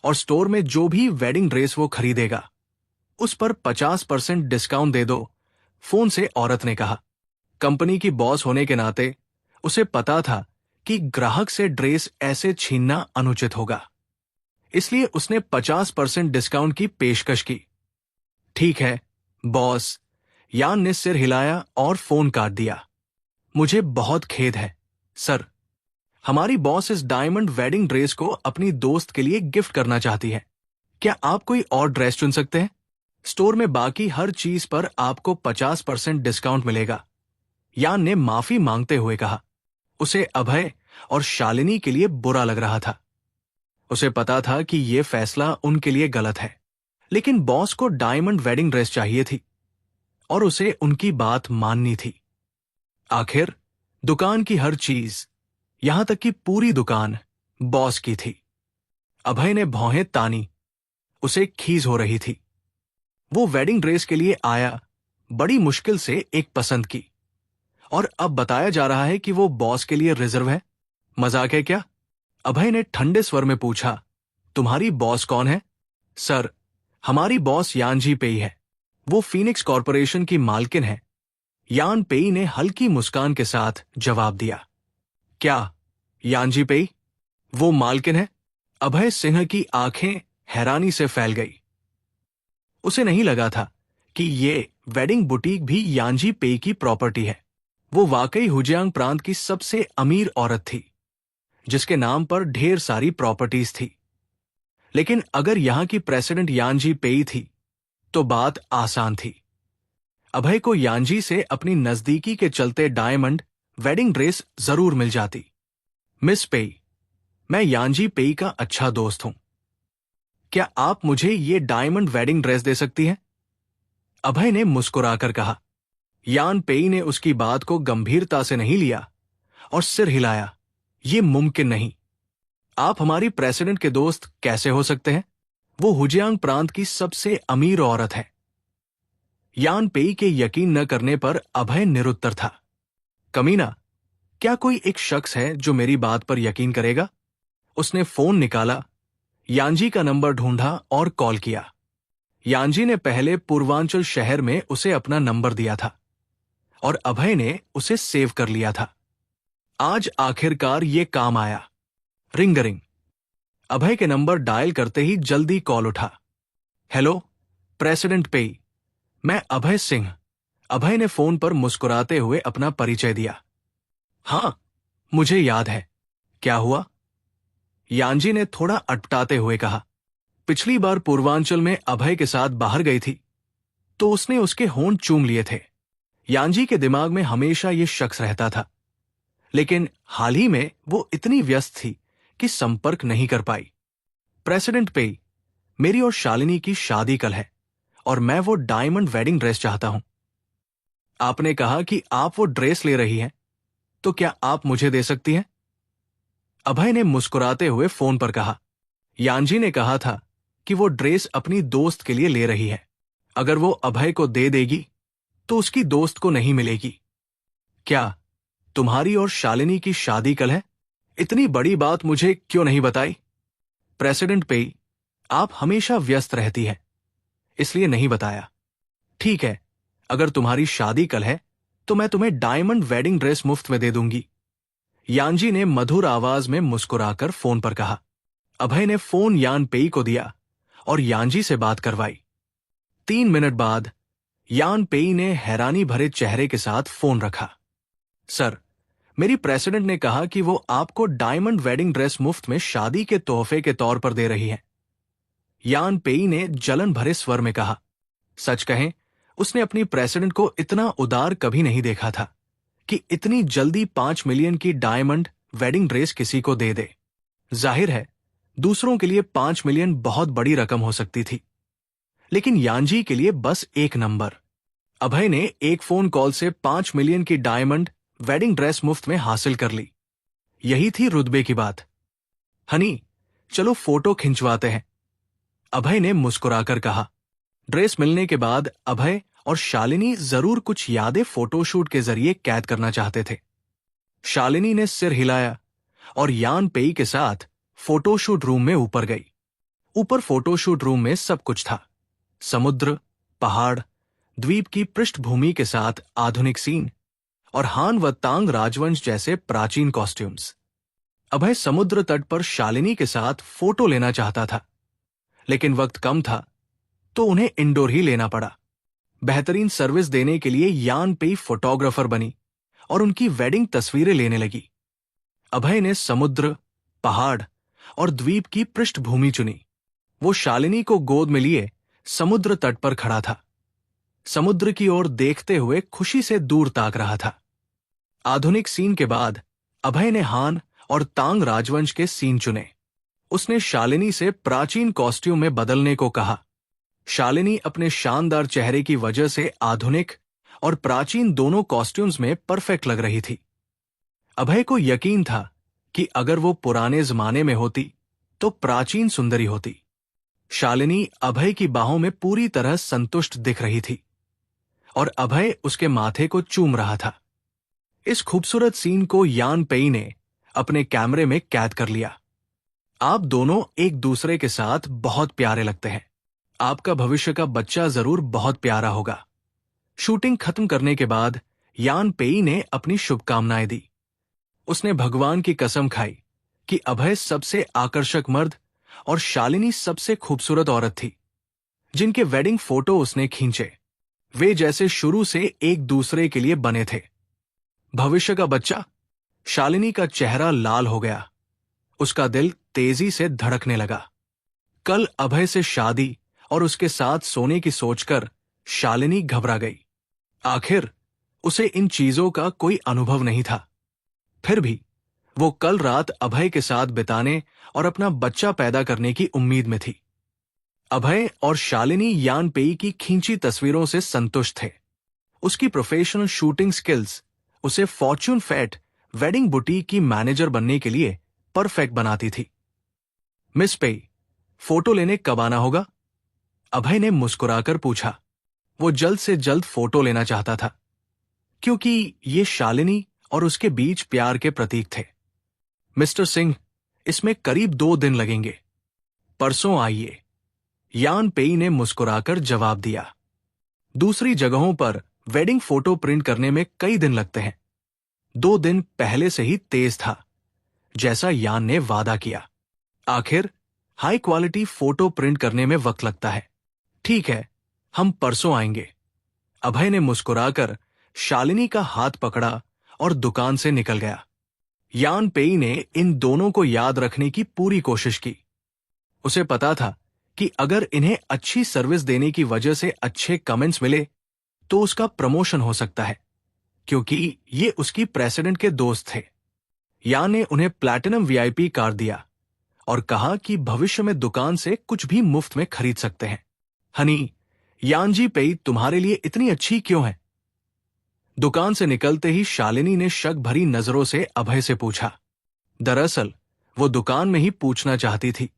S1: और स्टोर में जो भी वेडिंग ड्रेस वो खरीदेगा उस पर 50% डिस्काउंट दे दो, फोन से औरत ने कहा। कंपनी की बॉस होने के नाते उसे पता था कि ग्राहक से ड्रेस ऐसे छीनना अनुचित होगा, इसलिए उसने 50% डिस्काउंट की पेशकश की। ठीक है बॉस, यान ने सिर हिलाया और फोन काट दिया। मुझे बहुत खेद है सर, हमारी बॉस इस डायमंड वेडिंग ड्रेस को अपनी दोस्त के लिए गिफ्ट करना चाहती है। क्या आप कोई और ड्रेस चुन सकते हैं? स्टोर में बाकी हर चीज पर आपको 50% डिस्काउंट मिलेगा, यान ने माफी मांगते हुए कहा। उसे अभय और शालिनी के लिए बुरा लग रहा था। उसे पता था कि यह फैसला उनके लिए गलत है, लेकिन बॉस को डायमंड वेडिंग ड्रेस चाहिए थी और उसे उनकी बात माननी थी। आखिर दुकान की हर चीज, यहां तक कि पूरी दुकान बॉस की थी। अभय ने भौहें तानी। उसे खीज हो रही थी। वो वेडिंग ड्रेस के लिए आया, बड़ी मुश्किल से एक पसंद की, और अब बताया जा रहा है कि वो बॉस के लिए रिजर्व है। मजाक है क्या? अभय ने ठंडे स्वर में पूछा। तुम्हारी बॉस कौन है? सर, हमारी बॉस यानजी पेई है। वो फीनिक्स कॉरपोरेशन की मालकिन है। यान पेई ने हल्की मुस्कान के साथ जवाब दिया। क्या यानजी पेई वो मालकिन है? अभय सिंह की आंखें हैरानी से फैल गई। उसे नहीं लगा था कि ये वेडिंग बुटीक भी यानजी पेई की प्रॉपर्टी है। वो वाकई हुजियांग प्रांत की सबसे अमीर औरत थी, जिसके नाम पर ढेर सारी प्रॉपर्टीज थी। लेकिन अगर यहां की प्रेसिडेंट यानजी पेई थी तो बात आसान थी। अभय को यानजी से अपनी नजदीकी के चलते डायमंड वेडिंग ड्रेस जरूर मिल जाती। मिस पेई, मैं यानजी पेई का अच्छा दोस्त हूं। क्या आप मुझे ये डायमंड वेडिंग ड्रेस दे सकती हैं? अभय ने मुस्कुराकर कहा। यान पेई ने उसकी बात को गंभीरता से नहीं लिया और सिर हिलाया। ये मुमकिन नहीं। आप हमारी प्रेसिडेंट के दोस्त कैसे हो सकते हैं? वो हुजियांग प्रांत की सबसे अमीर औरत है। यान पेई के यकीन न करने पर अभय निरुत्तर था। कमीना, क्या कोई एक शख्स है जो मेरी बात पर यकीन करेगा? उसने फोन निकाला, यानजी का नंबर ढूंढा और कॉल किया। यानजी ने पहले पूर्वांचल शहर में उसे अपना नंबर दिया था और अभय ने उसे सेव कर लिया था। आज आखिरकार ये काम आया। रिंग। अभय के नंबर डायल करते ही जल्दी कॉल उठा। हेलो, प्रेसिडेंट पेई, मैं अभय सिंह। अभय ने फोन पर मुस्कुराते हुए अपना परिचय दिया। हां, मुझे याद है। क्या हुआ? यानजी ने थोड़ा अटपटाते हुए कहा। पिछली बार पूर्वांचल में अभय के साथ बाहर गई थी तो उसने उसके होंठ चूम लिए थे। यानजी के दिमाग में हमेशा ये शख्स रहता था, लेकिन हाल ही में वो इतनी व्यस्त थी कि संपर्क नहीं कर पाई। प्रेसिडेंट पेई, मेरी और शालिनी की शादी कल है और मैं वो डायमंड वेडिंग ड्रेस चाहता हूं। आपने कहा कि आप वो ड्रेस ले रही हैं, तो क्या आप मुझे दे सकती हैं? अभय ने मुस्कुराते हुए फोन पर कहा। यानजी ने कहा था कि वो ड्रेस अपनी दोस्त के लिए ले रही है। अगर वो अभय को दे देगी तो उसकी दोस्त को नहीं मिलेगी। क्या तुम्हारी और शालिनी की शादी कल है? इतनी बड़ी बात मुझे क्यों नहीं बताई? प्रेसिडेंट पेई, आप हमेशा व्यस्त रहती हैं, इसलिए नहीं बताया। ठीक है, अगर तुम्हारी शादी कल है तो मैं तुम्हें डायमंड वेडिंग ड्रेस मुफ्त में दे दूंगी। यानजी ने मधुर आवाज में मुस्कुराकर फोन पर कहा। अभय ने फोन यान पेई को दिया और यानजी से बात करवाई। 3 मिनट बाद यान पेई ने हैरानी भरे चेहरे के साथ फोन रखा। सर, मेरी प्रेसिडेंट ने कहा कि वो आपको डायमंड वेडिंग ड्रेस मुफ्त में शादी के तोहफे के तौर पर दे रही है। यान पेई ने जलन भरे स्वर में कहा। सच कहें, उसने अपनी प्रेसिडेंट को इतना उदार कभी नहीं देखा था कि इतनी जल्दी 5 मिलियन की डायमंड वेडिंग ड्रेस किसी को दे दे। जाहिर है, दूसरों के लिए 5 मिलियन बहुत बड़ी रकम हो सकती थी, लेकिन यानजी के लिए बस एक नंबर। अभय ने एक फोन कॉल से 5 मिलियन की डायमंड वेडिंग ड्रेस मुफ्त में हासिल कर ली। यही थी रुतबे की बात। हनी, चलो फोटो खिंचवाते हैं, अभय ने मुस्कुराकर कहा। ड्रेस मिलने के बाद अभय और शालिनी जरूर कुछ यादें फोटोशूट के जरिए कैद करना चाहते थे। शालिनी ने सिर हिलाया और यान पेई के साथ फोटोशूट रूम में ऊपर गई। ऊपर फोटोशूट रूम में सब कुछ था। समुद्र, पहाड़, द्वीप की पृष्ठभूमि के साथ आधुनिक सीन और हान व तांग राजवंश जैसे प्राचीन कॉस्ट्यूम्स। अभय समुद्र तट पर शालिनी के साथ फोटो लेना चाहता था, लेकिन वक्त कम था तो उन्हें इंडोर ही लेना पड़ा। बेहतरीन सर्विस देने के लिए यान पेई फोटोग्राफर बनी और उनकी वेडिंग तस्वीरें लेने लगी। अभय ने समुद्र, पहाड़ और द्वीप की पृष्ठभूमि चुनी। वो शालिनी को गोद में लिए समुद्र तट पर खड़ा था, समुद्र की ओर देखते हुए खुशी से दूर ताक रहा था। आधुनिक सीन के बाद अभय ने हान और तांग राजवंश के सीन चुने। उसने शालिनी से प्राचीन कॉस्ट्यूम में बदलने को कहा। शालिनी अपने शानदार चेहरे की वजह से आधुनिक और प्राचीन दोनों कॉस्ट्यूम्स में परफेक्ट लग रही थी। अभय को यकीन था कि अगर वो पुराने जमाने में होती तो प्राचीन सुंदरी होती। शालिनी अभय की बाहों में पूरी तरह संतुष्ट दिख रही थी और अभय उसके माथे को चूम रहा था। इस खूबसूरत सीन को यान पेई ने अपने कैमरे में कैद कर लिया। आप दोनों एक दूसरे के साथ बहुत प्यारे लगते हैं। आपका भविष्य का बच्चा जरूर बहुत प्यारा होगा। शूटिंग खत्म करने के बाद यान पेई ने अपनी शुभकामनाएं दी। उसने भगवान की कसम खाई कि अभय सबसे आकर्षक मर्द और शालिनी सबसे खूबसूरत औरत थी। जिनके वेडिंग फोटो उसने खींचे वे जैसे शुरू से एक दूसरे के लिए बने थे। भविष्य का बच्चा। शालिनी का चेहरा लाल हो गया। उसका दिल तेजी से धड़कने लगा। कल अभय से शादी और उसके साथ सोने की सोचकर शालिनी घबरा गई। आखिर उसे इन चीजों का कोई अनुभव नहीं था। फिर भी वो कल रात अभय के साथ बिताने और अपना बच्चा पैदा करने की उम्मीद में थी। अभय और शालिनी यान पेई की खींची तस्वीरों से संतुष्ट थे। उसकी प्रोफेशनल शूटिंग स्किल्स उसे फॉर्च्यून फैट वेडिंग बुटीक की मैनेजर बनने के लिए परफेक्ट बनाती थी। मिस पेई, फोटो लेने कब आना होगा? अभय ने मुस्कुराकर पूछा। वो जल्द से जल्द फोटो लेना चाहता था क्योंकि ये शालिनी और उसके बीच प्यार के प्रतीक थे। मिस्टर सिंह, इसमें करीब 2 दिन लगेंगे। परसों आइए, यान पेई ने मुस्कुराकर जवाब दिया। दूसरी जगहों पर वेडिंग फोटो प्रिंट करने में कई दिन लगते हैं। 2 दिन पहले से ही तेज था, जैसा यान ने वादा किया। आखिर हाई क्वालिटी फोटो प्रिंट करने में वक्त लगता है। ठीक है, हम परसों आएंगे। अभय ने मुस्कुराकर शालिनी का हाथ पकड़ा और दुकान से निकल गया। यान पेई ने इन दोनों को याद रखने की पूरी कोशिश की। उसे पता था कि अगर इन्हें अच्छी सर्विस देने की वजह से अच्छे कमेंट्स मिले तो उसका प्रमोशन हो सकता है, क्योंकि ये उसकी प्रेसिडेंट के दोस्त थे। यान ने उन्हें प्लैटिनम वीआईपी कार्ड दिया और कहा कि भविष्य में दुकान से कुछ भी मुफ्त में खरीद सकते हैं। हनी, यानजी पेई तुम्हारे लिए इतनी अच्छी क्यों है? दुकान से निकलते ही शालिनी ने शक भरी नजरों से अभय से पूछा। दरअसल वो दुकान में ही पूछना चाहती थी,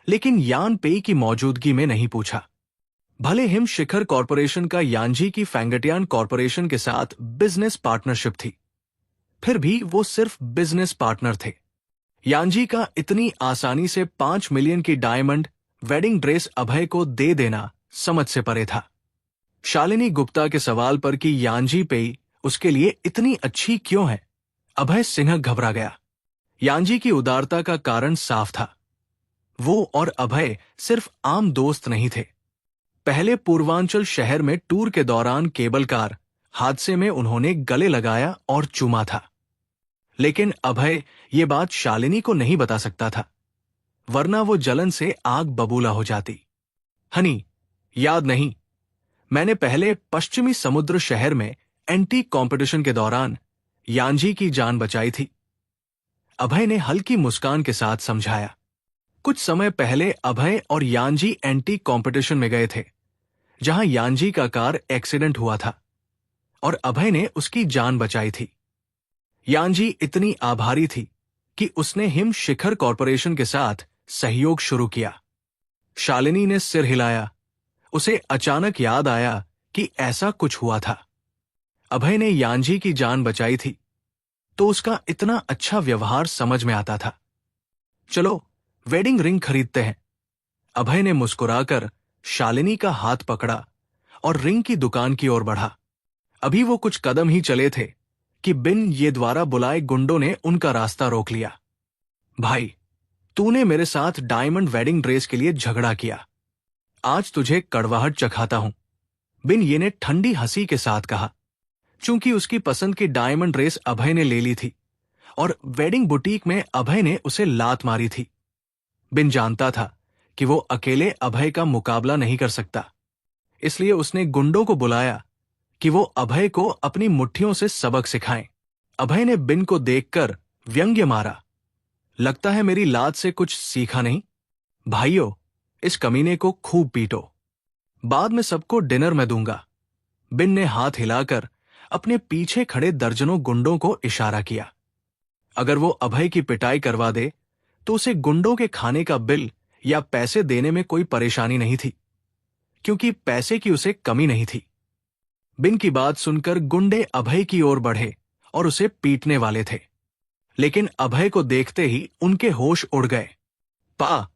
S1: लेकिन यान पेई की मौजूदगी में नहीं पूछा। भले हिम शिखर कॉरपोरेशन का यानजी की फैंगटियान कॉरपोरेशन के साथ बिजनेस पार्टनरशिप थी, फिर भी वो सिर्फ बिजनेस पार्टनर थे। यानजी का इतनी आसानी से 5 मिलियन की डायमंड वेडिंग ड्रेस अभय को दे देना समझ से परे था। शालिनी गुप्ता के सवाल पर कि यानजी पेई उसके लिए इतनी अच्छी क्यों है, अभय सिन्हा घबरा गया। यानजी की उदारता का कारण साफ था। वो और अभय सिर्फ आम दोस्त नहीं थे। पहले पूर्वांचल शहर में टूर के दौरान केबल कार हादसे में उन्होंने गले लगाया और चूमा था। लेकिन अभय ये बात शालिनी को नहीं बता सकता था, वरना वो जलन से आग बबूला हो जाती। हनी, याद नहीं, मैंने पहले पश्चिमी समुद्र शहर में एंटीक कंपटीशन के दौरान यानजी की जान बचाई थी। अभय ने हल्की मुस्कान के साथ समझाया। कुछ समय पहले अभय और यानजी एंटीक कंपटीशन में गए थे, जहां यानजी का कार एक्सीडेंट हुआ था और अभय ने उसकी जान बचाई थी। यानजी इतनी आभारी थी कि उसने हिम शिखर कॉरपोरेशन के साथ सहयोग शुरू किया। शालिनी ने सिर हिलाया। उसे अचानक याद आया कि ऐसा कुछ हुआ था। अभय ने यानजी की जान बचाई थी, तो उसका इतना अच्छा व्यवहार समझ में आता था। चलो वेडिंग रिंग खरीदते हैं। अभय ने मुस्कुराकर शालिनी का हाथ पकड़ा और रिंग की दुकान की ओर बढ़ा। अभी वो कुछ कदम ही चले थे कि बिन ये द्वारा बुलाए गुंडों ने उनका रास्ता रोक लिया। भाई, तूने मेरे साथ डायमंड वेडिंग ड्रेस के लिए झगड़ा किया, आज तुझे कड़वाहट चखाता हूं, बिन ये ने ठंडी हंसी के साथ कहा। चूंकि उसकी पसंद की डायमंड ड्रेस अभय ने ले ली थी और वेडिंग बुटीक में अभय ने उसे लात मारी थी। बिन जानता था कि वो अकेले अभय का मुकाबला नहीं कर सकता, इसलिए उसने गुंडों को बुलाया कि वो अभय को अपनी मुट्ठियों से सबक सिखाएं। अभय ने बिन को देखकर व्यंग्य मारा लगता है मेरी लात से कुछ सीखा नहीं। भाइयों, इस कमीने को खूब पीटो, बाद में सबको डिनर में दूंगा। बिन ने हाथ हिलाकर अपने पीछे खड़े दर्जनों गुंडों को इशारा किया। अगर वो अभय की पिटाई करवा दे तो उसे गुंडों के खाने का बिल या पैसे देने में कोई परेशानी नहीं थी, क्योंकि पैसे की उसे कमी नहीं थी। बिन की बात सुनकर गुंडे अभय की ओर बढ़े और उसे पीटने वाले थे, लेकिन अभय को देखते ही उनके होश उड़ गए। पा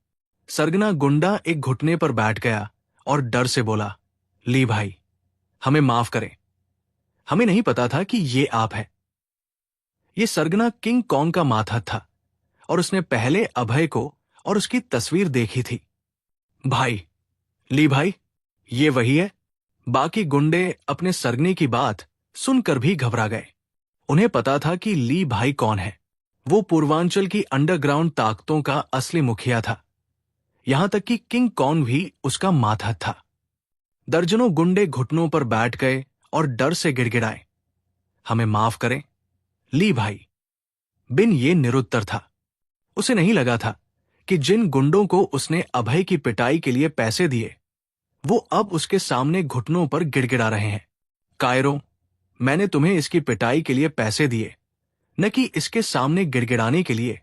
S1: सरगना गुंडा एक घुटने पर बैठ गया और डर से बोला, ली भाई, हमें माफ करें, हमें नहीं पता था कि ये आप है। ये सरगना किंग कॉन्ग का माथा था और उसने पहले अभय को और उसकी तस्वीर देखी थी। भाई, ली भाई, ये वही है। बाकी गुंडे अपने सरगने की बात सुनकर भी घबरा गए। उन्हें पता था कि ली भाई कौन है। वो पूर्वांचल की अंडरग्राउंड ताकतों का असली मुखिया था। यहां तक कि किंग कॉन्ग भी उसका माथा था। दर्जनों गुंडे घुटनों पर बैठ गए और डर से गिड़गिड़ाए, हमें माफ करें, ली भाई। बिन ये निरुत्तर था। उसे नहीं लगा था कि जिन गुंडों को उसने अभय की पिटाई के लिए पैसे दिए, वो अब उसके सामने घुटनों पर गिड़गिड़ा रहे हैं। कायरों, मैंने तुम्हें इसकी पिटाई के लिए पैसे दिए, न कि इसके सामने गिड़गिड़ाने के लिए।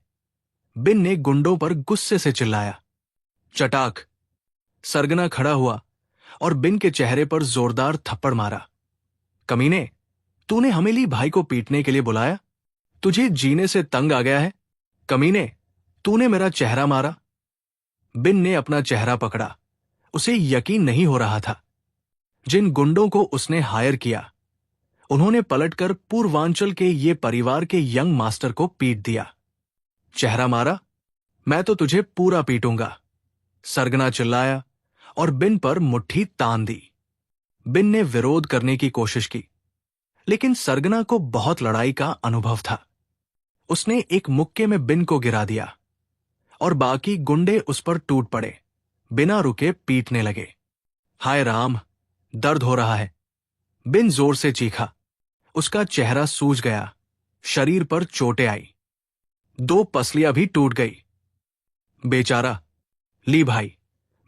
S1: बिन ने गुंडों पर गुस्से से चिल्लाया। चटाक, सरगना खड़ा हुआ और बिन के चेहरे पर जोरदार थप्पड़ मारा। कमीने, तूने हमें ली भाई को पीटने के लिए बुलाया? तुझे जीने से तंग आ गया है? कमीने, तूने मेरा चेहरा मारा। बिन ने अपना चेहरा पकड़ा। उसे यकीन नहीं हो रहा था। जिन गुंडों को उसने हायर किया, उन्होंने पलटकर पूर्वांचल के ये परिवार के यंग मास्टर को पीट दिया। चेहरा मारा? मैं तो तुझे पूरा पीटूंगा, सरगना चिल्लाया और बिन पर मुट्ठी तान दी। बिन ने विरोध करने की कोशिश की, लेकिन सरगना को बहुत लड़ाई का अनुभव था। उसने एक मुक्के में बिन को गिरा दिया और बाकी गुंडे उस पर टूट पड़े, बिना रुके पीटने लगे। हाय राम, दर्द हो रहा है, बिन जोर से चीखा। उसका चेहरा सूज गया, शरीर पर चोटें आई, 2 पसलियां भी टूट गई। बेचारा, ली भाई,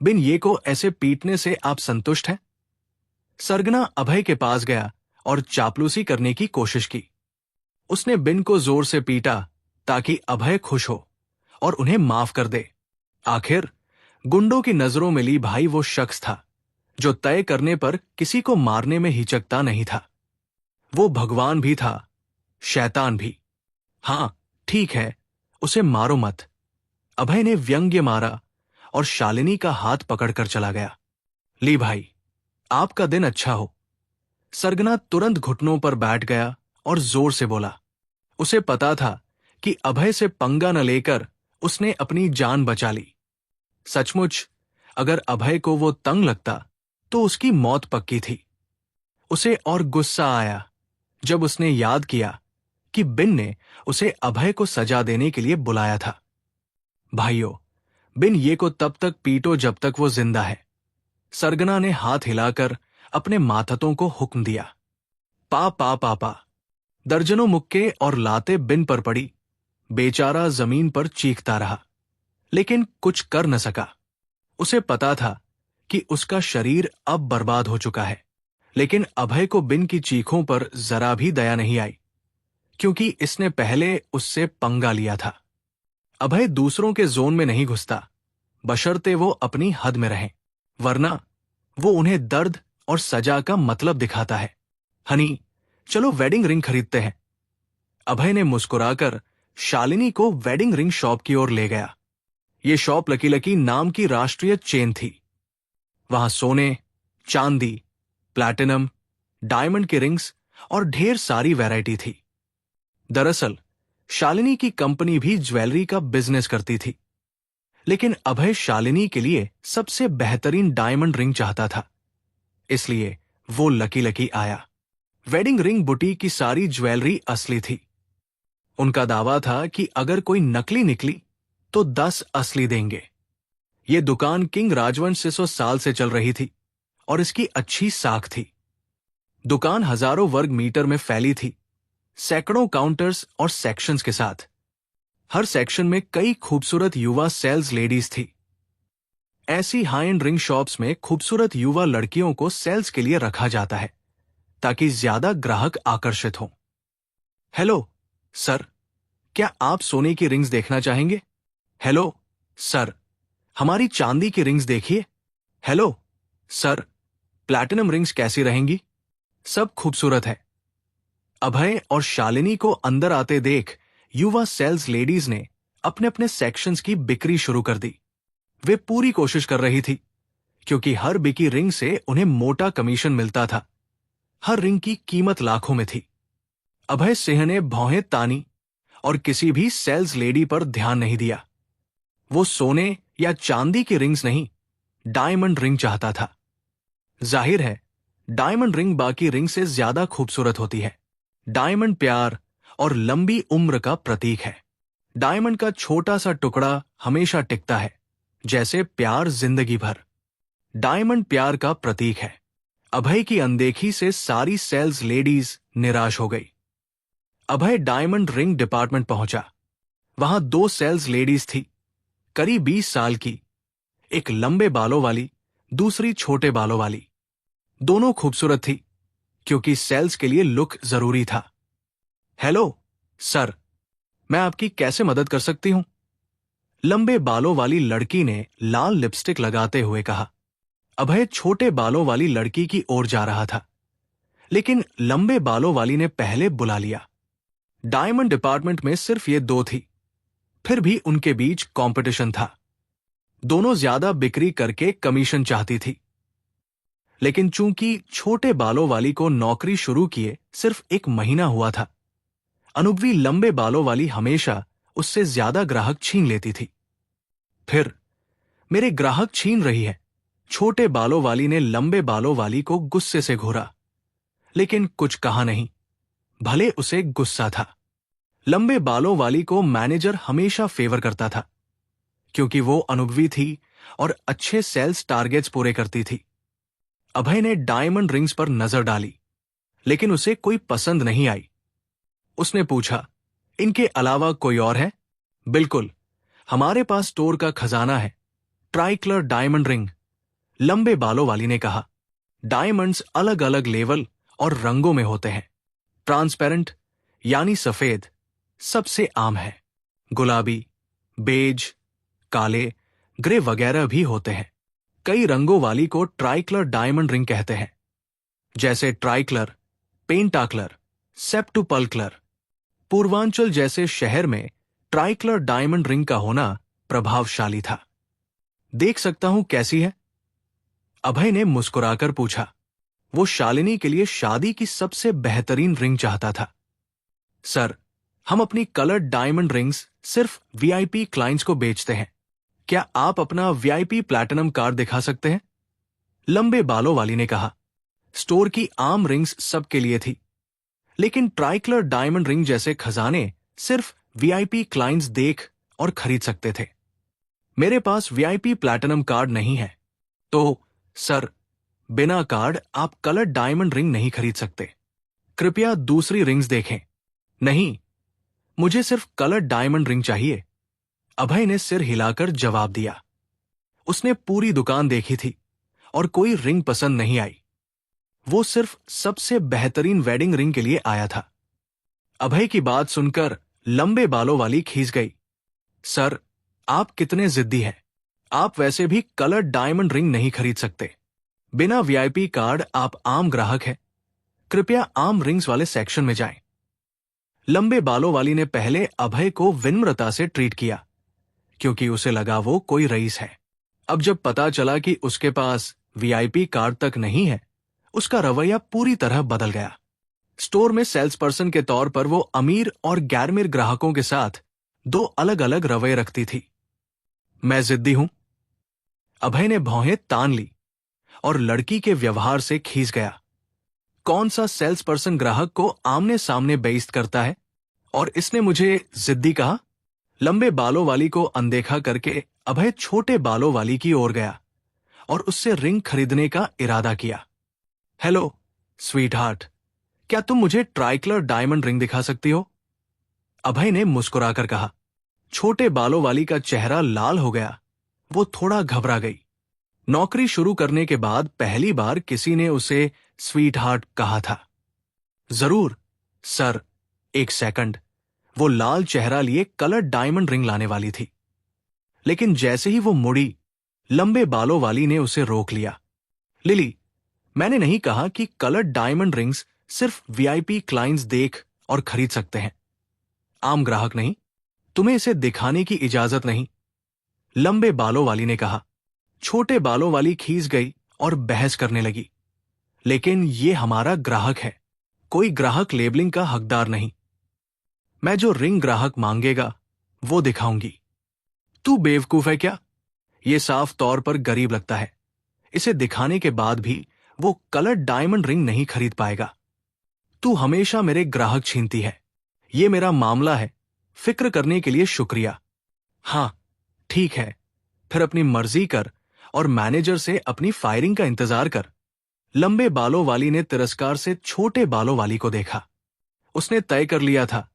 S1: बिन ये को ऐसे पीटने से आप संतुष्ट हैं? सरगना अभय के पास गया और चापलूसी करने की कोशिश की। उसने बिन को जोर से पीटा ताकि अभय खुश हो और उन्हें माफ कर दे। आखिर गुंडों की नजरों में ली भाई वो शख्स था जो तय करने पर किसी को मारने में हिचकता नहीं था। वो भगवान भी था, शैतान भी। हां, ठीक है, उसे मारो मत। अभय ने व्यंग्य मारा और शालिनी का हाथ पकड़कर चला गया। ली भाई, आपका दिन अच्छा हो। सरगना तुरंत घुटनों पर बैठ गया और जोर से बोला। उसे पता था कि अभय से पंगा न लेकर उसने अपनी जान बचा ली। सचमुच, अगर अभय को वो तंग लगता तो उसकी मौत पक्की थी। उसे और गुस्सा आया जब उसने याद किया कि बिन ने उसे अभय को सजा देने के लिए बुलाया था। भाइयों, बिन ये को तब तक पीटो जब तक वो जिंदा है। सरगना ने हाथ हिलाकर अपने माथतों को हुक्म दिया। पा पा पा पा। दर्जनों मुक्के और लाते बिन पर पड़ी। बेचारा जमीन पर चीखता रहा, लेकिन कुछ कर न सका। उसे पता था कि उसका शरीर अब बर्बाद हो चुका है, लेकिन अभय को बिन की चीखों पर जरा भी दया नहीं आई, क्योंकि इसने पहले उससे पंगा लिया था। अभय दूसरों के जोन में नहीं घुसता, बशर्ते वो अपनी हद में रहें, वरना वो उन्हें दर्द और सजा का मतलब दिखाता है। हनी, चलो वेडिंग रिंग खरीदते हैं। अभय ने मुस्कुराकर शालिनी को वेडिंग रिंग शॉप की ओर ले गया। ये शॉप लकी लकी नाम की राष्ट्रीय चेन थी। वहां सोने, चांदी, प्लैटिनम, डायमंड के रिंग्स और ढेर सारी वैरायटी थी। दरअसल शालिनी की कंपनी भी ज्वेलरी का बिजनेस करती थी, लेकिन अभय शालिनी के लिए सबसे बेहतरीन डायमंड रिंग चाहता था, इसलिए वो लकी लकी आया। वेडिंग रिंग बुटीक की सारी ज्वेलरी असली थी। उनका दावा था कि अगर कोई नकली निकली तो 10 असली देंगे। ये दुकान किंग राजवंश से 100 साल से चल रही थी और इसकी अच्छी साख थी। दुकान हजारों वर्ग मीटर में फैली थी, सैकड़ों काउंटर्स और सेक्शंस के साथ। हर सेक्शन में कई खूबसूरत युवा सेल्स लेडीज थी। ऐसी हाई एंड रिंग शॉप्स में खूबसूरत युवा लड़कियों को सेल्स के लिए रखा जाता है ताकि ज्यादा ग्राहक आकर्षित हों। हेलो सर, क्या आप सोने की रिंग्स देखना चाहेंगे? हेलो सर, हमारी चांदी की रिंग्स देखिए। हेलो सर, प्लैटिनम रिंग्स कैसी रहेंगी? सब खूबसूरत है। अभय और शालिनी को अंदर आते देख युवा सेल्स लेडीज ने अपने अपने सेक्शंस की बिक्री शुरू कर दी। वे पूरी कोशिश कर रही थी क्योंकि हर बिकी रिंग से उन्हें मोटा कमीशन मिलता था। हर रिंग की कीमत लाखों में थी। अभय सिंह ने भौहें तानी और किसी भी सेल्स लेडी पर ध्यान नहीं दिया। वो सोने या चांदी की रिंग्स नहीं, डायमंड रिंग चाहता था। जाहिर है, डायमंड रिंग बाकी रिंग से ज्यादा खूबसूरत होती है। डायमंड प्यार और लंबी उम्र का प्रतीक है। डायमंड का छोटा सा टुकड़ा हमेशा टिकता है, जैसे प्यार जिंदगी भर। डायमंड प्यार का प्रतीक है। अभय की अनदेखी से सारी सेल्स लेडीज निराश हो गई। अभय डायमंड रिंग डिपार्टमेंट पहुंचा। वहां दो सेल्स लेडीज थी, करीब 20 साल की। एक लंबे बालों वाली, दूसरी छोटे बालों वाली। दोनों खूबसूरत थी क्योंकि सेल्स के लिए लुक जरूरी था। हेलो सर, मैं आपकी कैसे मदद कर सकती हूं? लंबे बालों वाली लड़की ने लाल लिपस्टिक लगाते हुए कहा। अभय छोटे बालों वाली लड़की की ओर जा रहा था, लेकिन लंबे बालों वाली ने पहले बुला लिया। डायमंड डिपार्टमेंट में सिर्फ ये दो थी, फिर भी उनके बीच कंपटीशन था। दोनों ज्यादा बिक्री करके कमीशन चाहती थी, लेकिन चूंकि छोटे बालों वाली को नौकरी शुरू किए सिर्फ 1 महीना हुआ था, अनुभवी लंबे बालों वाली हमेशा उससे ज्यादा ग्राहक छीन लेती थी। फिर मेरे ग्राहक छीन रही है, छोटे बालों वाली ने लंबे बालों वाली को गुस्से से घूरा, लेकिन कुछ कहा नहीं, भले उसे गुस्सा था। लंबे बालों वाली को मैनेजर हमेशा फेवर करता था क्योंकि वो अनुभवी थी और अच्छे सेल्स टारगेट्स पूरे करती थी। अभय ने डायमंड रिंग्स पर नजर डाली, लेकिन उसे कोई पसंद नहीं आई। उसने पूछा, इनके अलावा कोई और है? बिल्कुल, हमारे पास स्टोर का खजाना है, ट्राइकलर डायमंड रिंग, लंबे बालों वाली ने कहा। डायमंड्स अलग अलग लेवल और रंगों में होते हैं। ट्रांसपेरेंट यानी सफेद सबसे आम है। गुलाबी, बेज, काले, ग्रे वगैरह भी होते हैं। कई रंगों वाली को ट्राइकलर डायमंड रिंग कहते हैं, जैसे ट्राइकलर, पेंटाकलर, सेप्टुपल्कलर। पूर्वांचल जैसे शहर में ट्राइकलर डायमंड रिंग का होना प्रभावशाली था। देख सकता हूं कैसी है? अभय ने मुस्कुराकर पूछा। वो शालिनी के लिए शादी की सबसे बेहतरीन रिंग चाहता था। सर, हम अपनी कलर्ड डायमंड रिंग्स सिर्फ वीआईपी क्लाइंट्स को बेचते हैं। क्या आप अपना वीआईपी प्लैटिनम कार्ड दिखा सकते हैं? लंबे बालों वाली ने कहा। स्टोर की आम रिंग्स सबके लिए थी, लेकिन ट्राइकलर डायमंड रिंग जैसे खजाने सिर्फ वीआईपी क्लाइंट्स देख और खरीद सकते थे। मेरे पास वीआईपी प्लैटिनम कार्ड नहीं है। तो सर, बिना कार्ड आप कलर डायमंड रिंग नहीं खरीद सकते। कृपया दूसरी रिंग्स देखें। नहीं, मुझे सिर्फ कलर डायमंड रिंग चाहिए, अभय ने सिर हिलाकर जवाब दिया। उसने पूरी दुकान देखी थी और कोई रिंग पसंद नहीं आई। वो सिर्फ सबसे बेहतरीन वेडिंग रिंग के लिए आया था। अभय की बात सुनकर लंबे बालों वाली खींच गई। सर, आप कितने जिद्दी हैं। आप वैसे भी कलर डायमंड रिंग नहीं खरीद सकते। बिना वीआईपी कार्ड आप आम ग्राहक हैं। कृपया आम रिंग्स वाले सेक्शन में जाएं। लंबे बालों वाली ने पहले अभय को विनम्रता से ट्रीट किया क्योंकि उसे लगा वो कोई रईस है। अब जब पता चला कि उसके पास वीआईपी कार्ड तक नहीं है, उसका रवैया पूरी तरह बदल गया। स्टोर में सेल्स पर्सन के तौर पर वो अमीर और गैरमीर ग्राहकों के साथ 2 अलग अलग रवैये रखती थी। मैं जिद्दी हूं, अभय ने भौहें तान ली और लड़की के व्यवहार से खींच गया। कौन सा सेल्स पर्सन ग्राहक को आमने सामने बेइज्जत करता है? और इसने मुझे जिद्दी कहा? लंबे बालों वाली को अनदेखा करके अभय छोटे बालों वाली की ओर गया और उससे रिंग खरीदने का इरादा किया। हेलो स्वीट हार्ट, क्या तुम मुझे ट्राइकलर डायमंड रिंग दिखा सकती हो? अभय ने मुस्कुराकर कहा। छोटे बालों वाली का चेहरा लाल हो गया। वो थोड़ा घबरा गई। नौकरी शुरू करने के बाद पहली बार किसी ने उसे स्वीट हार्ट कहा था। जरूर सर, एक सेकंड। वो लाल चेहरा लिए कलर डायमंड रिंग लाने वाली थी, लेकिन जैसे ही वो मुड़ी, लंबे बालों वाली ने उसे रोक लिया। लिली, मैंने नहीं कहा कि कलर डायमंड रिंग्स सिर्फ वीआईपी क्लाइंट्स देख और खरीद सकते हैं। आम ग्राहक नहीं। तुम्हें इसे दिखाने की इजाजत नहीं, लंबे बालों वाली ने कहा। छोटे बालों वाली खींच गई और बहस करने लगी। लेकिन ये हमारा ग्राहक है, कोई ग्राहक लेबलिंग का हकदार नहीं। मैं जो रिंग ग्राहक मांगेगा वो दिखाऊंगी। तू बेवकूफ है क्या? ये साफ तौर पर गरीब लगता है। इसे दिखाने के बाद भी वो कलर डायमंड रिंग नहीं खरीद पाएगा। तू हमेशा मेरे ग्राहक छीनती है। ये मेरा मामला है। फिक्र करने के लिए शुक्रिया। हाँ, ठीक है, फिर अपनी मर्जी कर और मैनेजर से अपनी फायरिंग का इंतजार कर। लंबे बालों वाली ने तिरस्कार से छोटे बालों वाली को देखा। उसने तय कर लिया था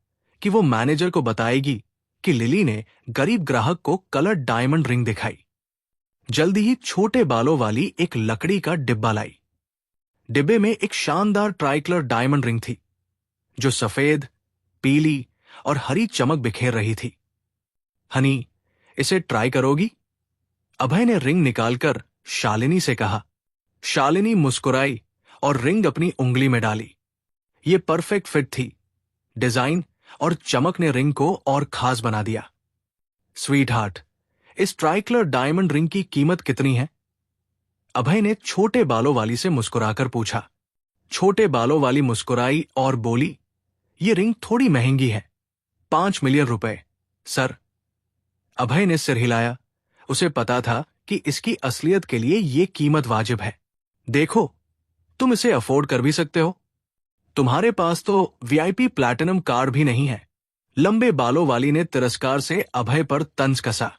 S1: कि वो मैनेजर को बताएगी कि लिली ने गरीब ग्राहक को कलर डायमंड रिंग दिखाई। जल्दी ही छोटे बालों वाली एक लकड़ी का डिब्बा लाई। डिब्बे में एक शानदार ट्राइकलर डायमंड रिंग थी, जो सफेद, पीली और हरी चमक बिखेर रही थी। हनी, इसे ट्राई करोगी? अभय ने रिंग निकालकर शालिनी से कहा। शालिनी मुस्कुराई और रिंग अपनी उंगली में डाली। ये परफेक्ट फिट थी। डिजाइन और चमक ने रिंग को और खास बना दिया। स्वीट हार्ट, इस ट्राइकलर डायमंड रिंग की कीमत कितनी है? अभय ने छोटे बालों वाली से मुस्कुराकर पूछा। छोटे बालों वाली मुस्कुराई और बोली, ये रिंग थोड़ी महंगी है, 5 मिलियन रुपए, सर। अभय ने सिर हिलाया। उसे पता था कि इसकी असलियत के लिए ये कीमत वाजिब है। देखो, तुम इसे अफोर्ड कर भी सकते हो। तुम्हारे पास तो वीआईपी प्लैटिनम कार्ड भी नहीं है। लंबे बालों वाली ने तिरस्कार से अभय पर तंज कसा।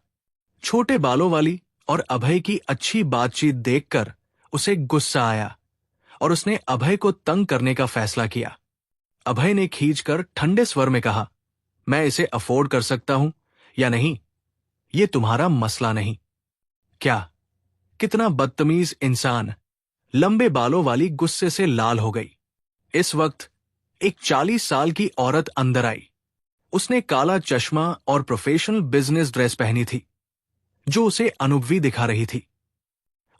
S1: छोटे बालों वाली और अभय की अच्छी बातचीत देखकर उसे गुस्सा आया और उसने अभय को तंग करने का फैसला किया। अभय ने खींचकर ठंडे स्वर में कहा, मैं इसे अफोर्ड कर सकता हूं या नहीं, ये तुम्हारा मसला नहीं। क्या? कितना बदतमीज इंसान! लंबे बालों वाली गुस्से से लाल हो गई। इस वक्त एक 40 साल की औरत अंदर आई। उसने काला चश्मा और प्रोफेशनल बिजनेस ड्रेस पहनी थी, जो उसे अनुभवी दिखा रही थी।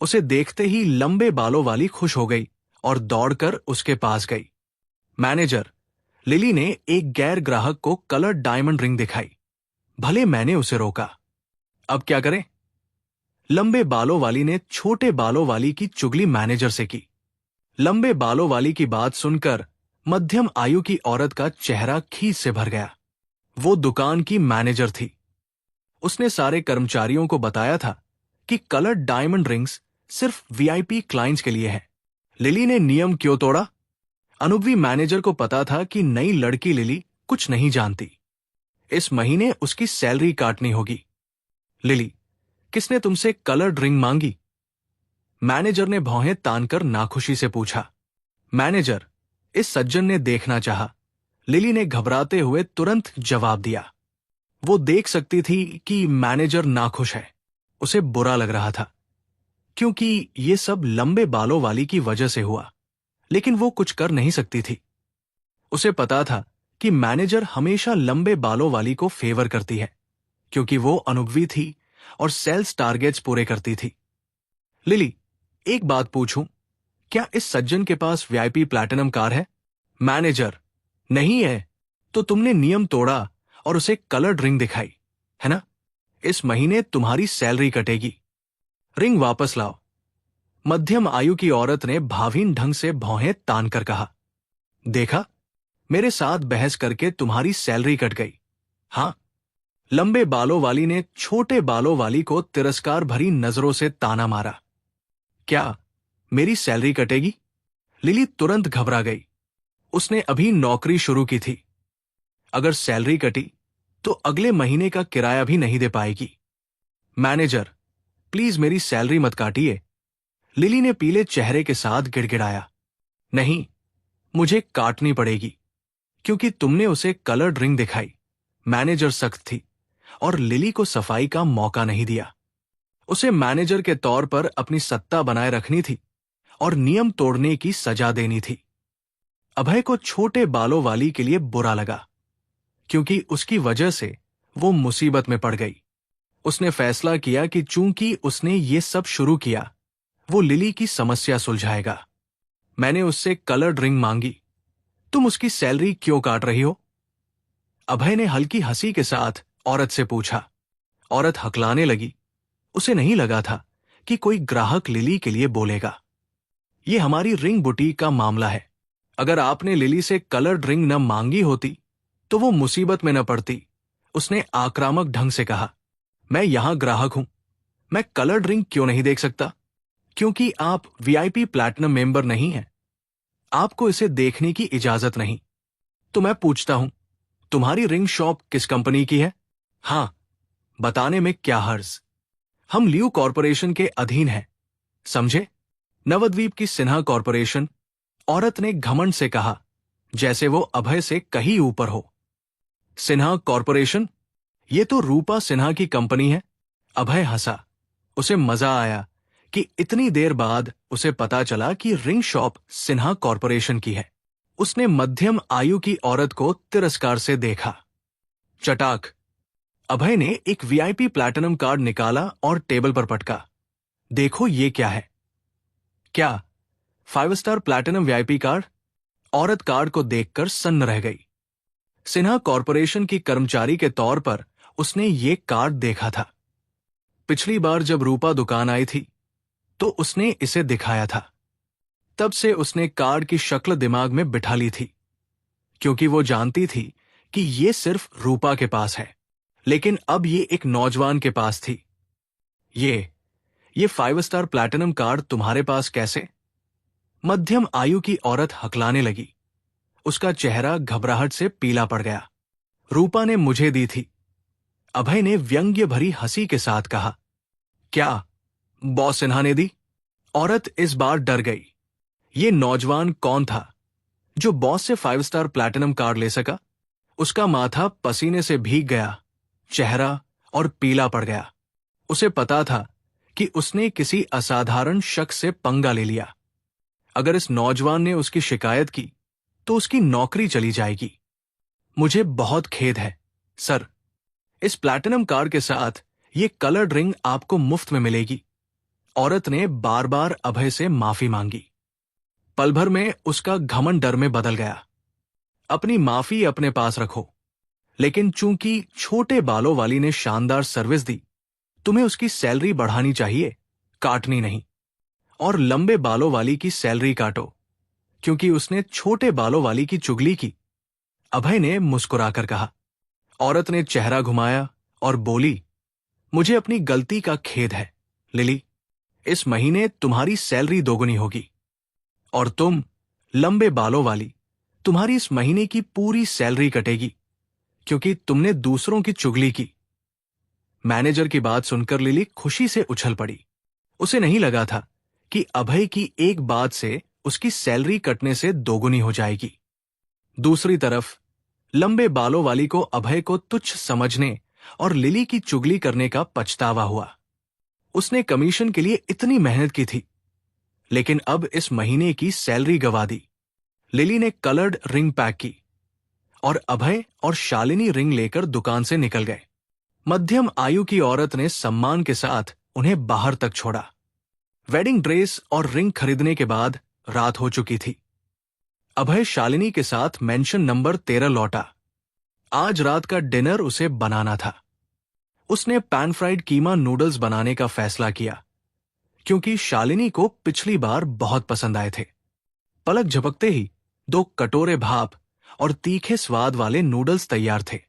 S1: उसे देखते ही लंबे बालों वाली खुश हो गई और दौड़कर उसके पास गई। मैनेजर, लिली ने एक गैर ग्राहक को कलर डायमंड रिंग दिखाई। भले मैंने उसे रोका। अब क्या करें? लंबे बालों वाली ने छोटे बालों वाली की चुगली मैनेजर से की। लंबे बालों वाली की बात सुनकर मध्यम आयु की औरत का चेहरा खीज से भर गया। वो दुकान की मैनेजर थी। उसने सारे कर्मचारियों को बताया था कि कलर डायमंड रिंग्स सिर्फ वीआईपी क्लाइंट्स के लिए है। लिली ने नियम क्यों तोड़ा? अनुभवी मैनेजर को पता था कि नई लड़की लिली कुछ नहीं जानती। इस महीने उसकी सैलरी काटनी होगी। लिली, किसने तुमसे कलर्ड रिंग मांगी? मैनेजर ने भौहें तानकर नाखुशी से पूछा। मैनेजर, इस सज्जन ने देखना चाहा। लिली ने घबराते हुए तुरंत जवाब दिया। वो देख सकती थी कि मैनेजर नाखुश है। उसे बुरा लग रहा था, क्योंकि ये सब लंबे बालों वाली की वजह से हुआ, लेकिन वो कुछ कर नहीं सकती थी। उसे पता था कि मैनेजर हमेशा लंबे बालों वाली को फेवर करती है, क्योंकि वो अनुभवी थी और सेल्स टारगेट्स पूरे करती थी। लिली, एक बात पूछूं, क्या इस सज्जन के पास वीआईपी प्लैटिनम कार है? मैनेजर, नहीं है तो तुमने नियम तोड़ा और उसे कलर्ड रिंग दिखाई, है ना? इस महीने तुम्हारी सैलरी कटेगी। रिंग वापस लाओ। मध्यम आयु की औरत ने भावीन ढंग से भौहें तानकर कहा। देखा, मेरे साथ बहस करके तुम्हारी सैलरी कट गई। हाँ। लंबे बालों वाली ने छोटे बालों वाली को तिरस्कार भरी नजरों से ताना मारा। क्या मेरी सैलरी कटेगी? लिली तुरंत घबरा गई। उसने अभी नौकरी शुरू की थी। अगर सैलरी कटी तो अगले महीने का किराया भी नहीं दे पाएगी। मैनेजर, प्लीज मेरी सैलरी मत काटिए। लिली ने पीले चेहरे के साथ गिड़गिड़ाया। नहीं, मुझे काटनी पड़ेगी, क्योंकि तुमने उसे कलर्ड रिंग दिखाई। मैनेजर सख्त थी और लिली को सफाई का मौका नहीं दिया। उसे मैनेजर के तौर पर अपनी सत्ता बनाए रखनी थी और नियम तोड़ने की सजा देनी थी। अभय को छोटे बालों वाली के लिए बुरा लगा, क्योंकि उसकी वजह से वो मुसीबत में पड़ गई। उसने फैसला किया कि चूंकि उसने ये सब शुरू किया, वो लिली की समस्या सुलझाएगा। मैंने उससे कलर्ड रिंग मांगी। तुम उसकी सैलरी क्यों काट रही हो? अभय ने हल्की हंसी के साथ औरत से पूछा। औरत हकलाने लगी। उसे नहीं लगा था कि कोई ग्राहक लिली के लिए बोलेगा। ये हमारी रिंग बुटीक का मामला है। अगर आपने लिली से कलर्ड रिंग न मांगी होती तो वो मुसीबत में न पड़ती, उसने आक्रामक ढंग से कहा। मैं यहां ग्राहक हूं। मैं कलर्ड रिंग क्यों नहीं देख सकता? क्योंकि आप वीआईपी प्लैटिनम मेंबर नहीं हैं। आपको इसे देखने की इजाजत नहीं। तो मैं पूछता हूं, तुम्हारी रिंग शॉप किस कंपनी की है? हां, बताने में क्या हर्ज। हम लियू कॉरपोरेशन के अधीन हैं, समझे? नवद्वीप की सिन्हा कॉरपोरेशन, औरत ने घमंड से कहा, जैसे वो अभय से कहीं ऊपर हो। सिन्हा कॉरपोरेशन? ये तो रूपा सिन्हा की कंपनी है। अभय हंसा। उसे मजा आया कि इतनी देर बाद उसे पता चला कि रिंग शॉप सिन्हा कॉरपोरेशन की है। उसने मध्यम आयु की औरत को तिरस्कार से देखा। चटाक। अभय ने एक वीआईपी प्लैटिनम कार्ड निकाला और टेबल पर पटका। देखो ये क्या है? क्या? 5 स्टार प्लैटिनम वीआईपी कार्ड? औरत कार्ड को देखकर सन्न रह गई। सिन्हा कॉरपोरेशन की कर्मचारी के तौर पर उसने ये कार्ड देखा था। पिछली बार जब रूपा दुकान आई थी तो उसने इसे दिखाया था। तब से उसने कार्ड की शक्ल दिमाग में बिठा ली थी, क्योंकि वो जानती थी कि ये सिर्फ रूपा के पास है। लेकिन अब ये एक नौजवान के पास थी। ये 5 स्टार प्लैटिनम कार्ड तुम्हारे पास कैसे? मध्यम आयु की औरत हकलाने लगी। उसका चेहरा घबराहट से पीला पड़ गया। रूपा ने मुझे दी थी। अभय ने व्यंग्य भरी हंसी के साथ कहा। क्या? बॉस सिन्हा ने दी? औरत इस बार डर गई। ये नौजवान कौन था जो बॉस से 5 स्टार प्लैटिनम कार्ड ले सका? उसका माथा पसीने से भीग गया, चेहरा और पीला पड़ गया। उसे पता था कि उसने किसी असाधारण शख्स से पंगा ले लिया। अगर इस नौजवान ने उसकी शिकायत की तो उसकी नौकरी चली जाएगी। मुझे बहुत खेद है, सर। इस प्लैटिनम कार्ड के साथ ये कलर्ड रिंग आपको मुफ्त में मिलेगी। औरत ने बार बार अभय से माफी मांगी। पल भर में उसका घमंड डर में बदल गया। अपनी माफी अपने पास रखो, लेकिन चूंकि छोटे बालों वाली ने शानदार सर्विस दी, तुम्हें उसकी सैलरी बढ़ानी चाहिए, काटनी नहीं। और लंबे बालों वाली की सैलरी काटो, क्योंकि उसने छोटे बालों वाली की चुगली की। अभय ने मुस्कुराकर कहा। औरत ने चेहरा घुमाया और बोली, मुझे अपनी गलती का खेद है, लिली। इस महीने तुम्हारी सैलरी दोगुनी होगी। और तुम, लंबे बालों वाली, तुम्हारी इस महीने की पूरी सैलरी कटेगी, क्योंकि तुमने दूसरों की चुगली की। मैनेजर की बात सुनकर लिली खुशी से उछल पड़ी। उसे नहीं लगा था कि अभय की एक बात से उसकी सैलरी कटने से दोगुनी हो जाएगी। दूसरी तरफ लंबे बालों वाली को अभय को तुच्छ समझने और लिली की चुगली करने का पछतावा हुआ। उसने कमीशन के लिए इतनी मेहनत की थी, लेकिन अब इस महीने की सैलरी गंवा दी। लिली ने कलर्ड रिंग पैक की और अभय और शालिनी रिंग लेकर दुकान से निकल गए। मध्यम आयु की औरत ने सम्मान के साथ उन्हें बाहर तक छोड़ा। वेडिंग ड्रेस और रिंग खरीदने के बाद रात हो चुकी थी। अभय शालिनी के साथ मेंशन नंबर 13 लौटा। आज रात का डिनर उसे बनाना था। उसने पैन फ्राइड कीमा नूडल्स बनाने का फैसला किया, क्योंकि शालिनी को पिछली बार बहुत पसंद आए थे। पलक झपकते ही 2 कटोरे भाप और तीखे स्वाद वाले नूडल्स तैयार थे।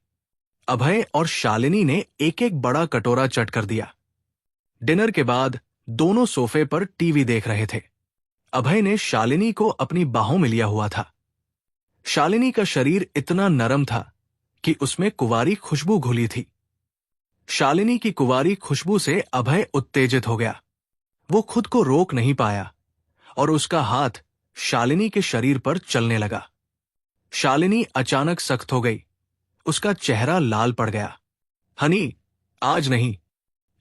S1: अभय और शालिनी ने एक एक बड़ा कटोरा चट कर दिया। डिनर के बाद दोनों सोफे पर टीवी देख रहे थे। अभय ने शालिनी को अपनी बाहों में लिया हुआ था। शालिनी का शरीर इतना नरम था कि उसमें कुंवारी खुशबू घुली थी। शालिनी की कुंवारी खुशबू से अभय उत्तेजित हो गया। वो खुद को रोक नहीं पाया और उसका हाथ शालिनी के शरीर पर चलने लगा। शालिनी अचानक सख्त हो गई। उसका चेहरा लाल पड़ गया। हनी, आज नहीं।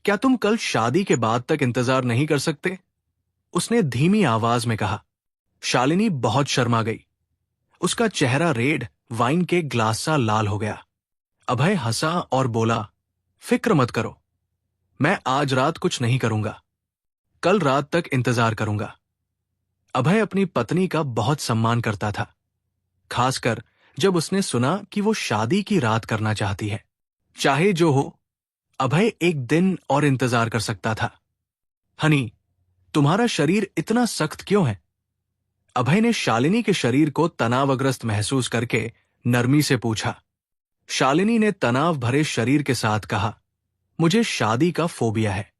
S1: क्या तुम कल शादी के बाद तक इंतजार नहीं कर सकते? उसने धीमी आवाज में कहा। शालिनी बहुत शर्मा गई। उसका चेहरा रेड वाइन के ग्लास सा लाल हो गया। अभय हंसा और बोला, फिक्र मत करो, मैं आज रात कुछ नहीं करूंगा, कल रात तक इंतजार करूंगा। अभय अपनी पत्नी का बहुत सम्मान करता था, खासकर जब उसने सुना कि वो शादी की रात करना चाहती है। चाहे जो हो, अभय एक दिन और इंतजार कर सकता था। हनी, तुम्हारा शरीर इतना सख्त क्यों है? अभय ने शालिनी के शरीर को तनावग्रस्त महसूस करके नरमी से पूछा। शालिनी ने तनाव भरे शरीर के साथ कहा, मुझे शादी का फोबिया है।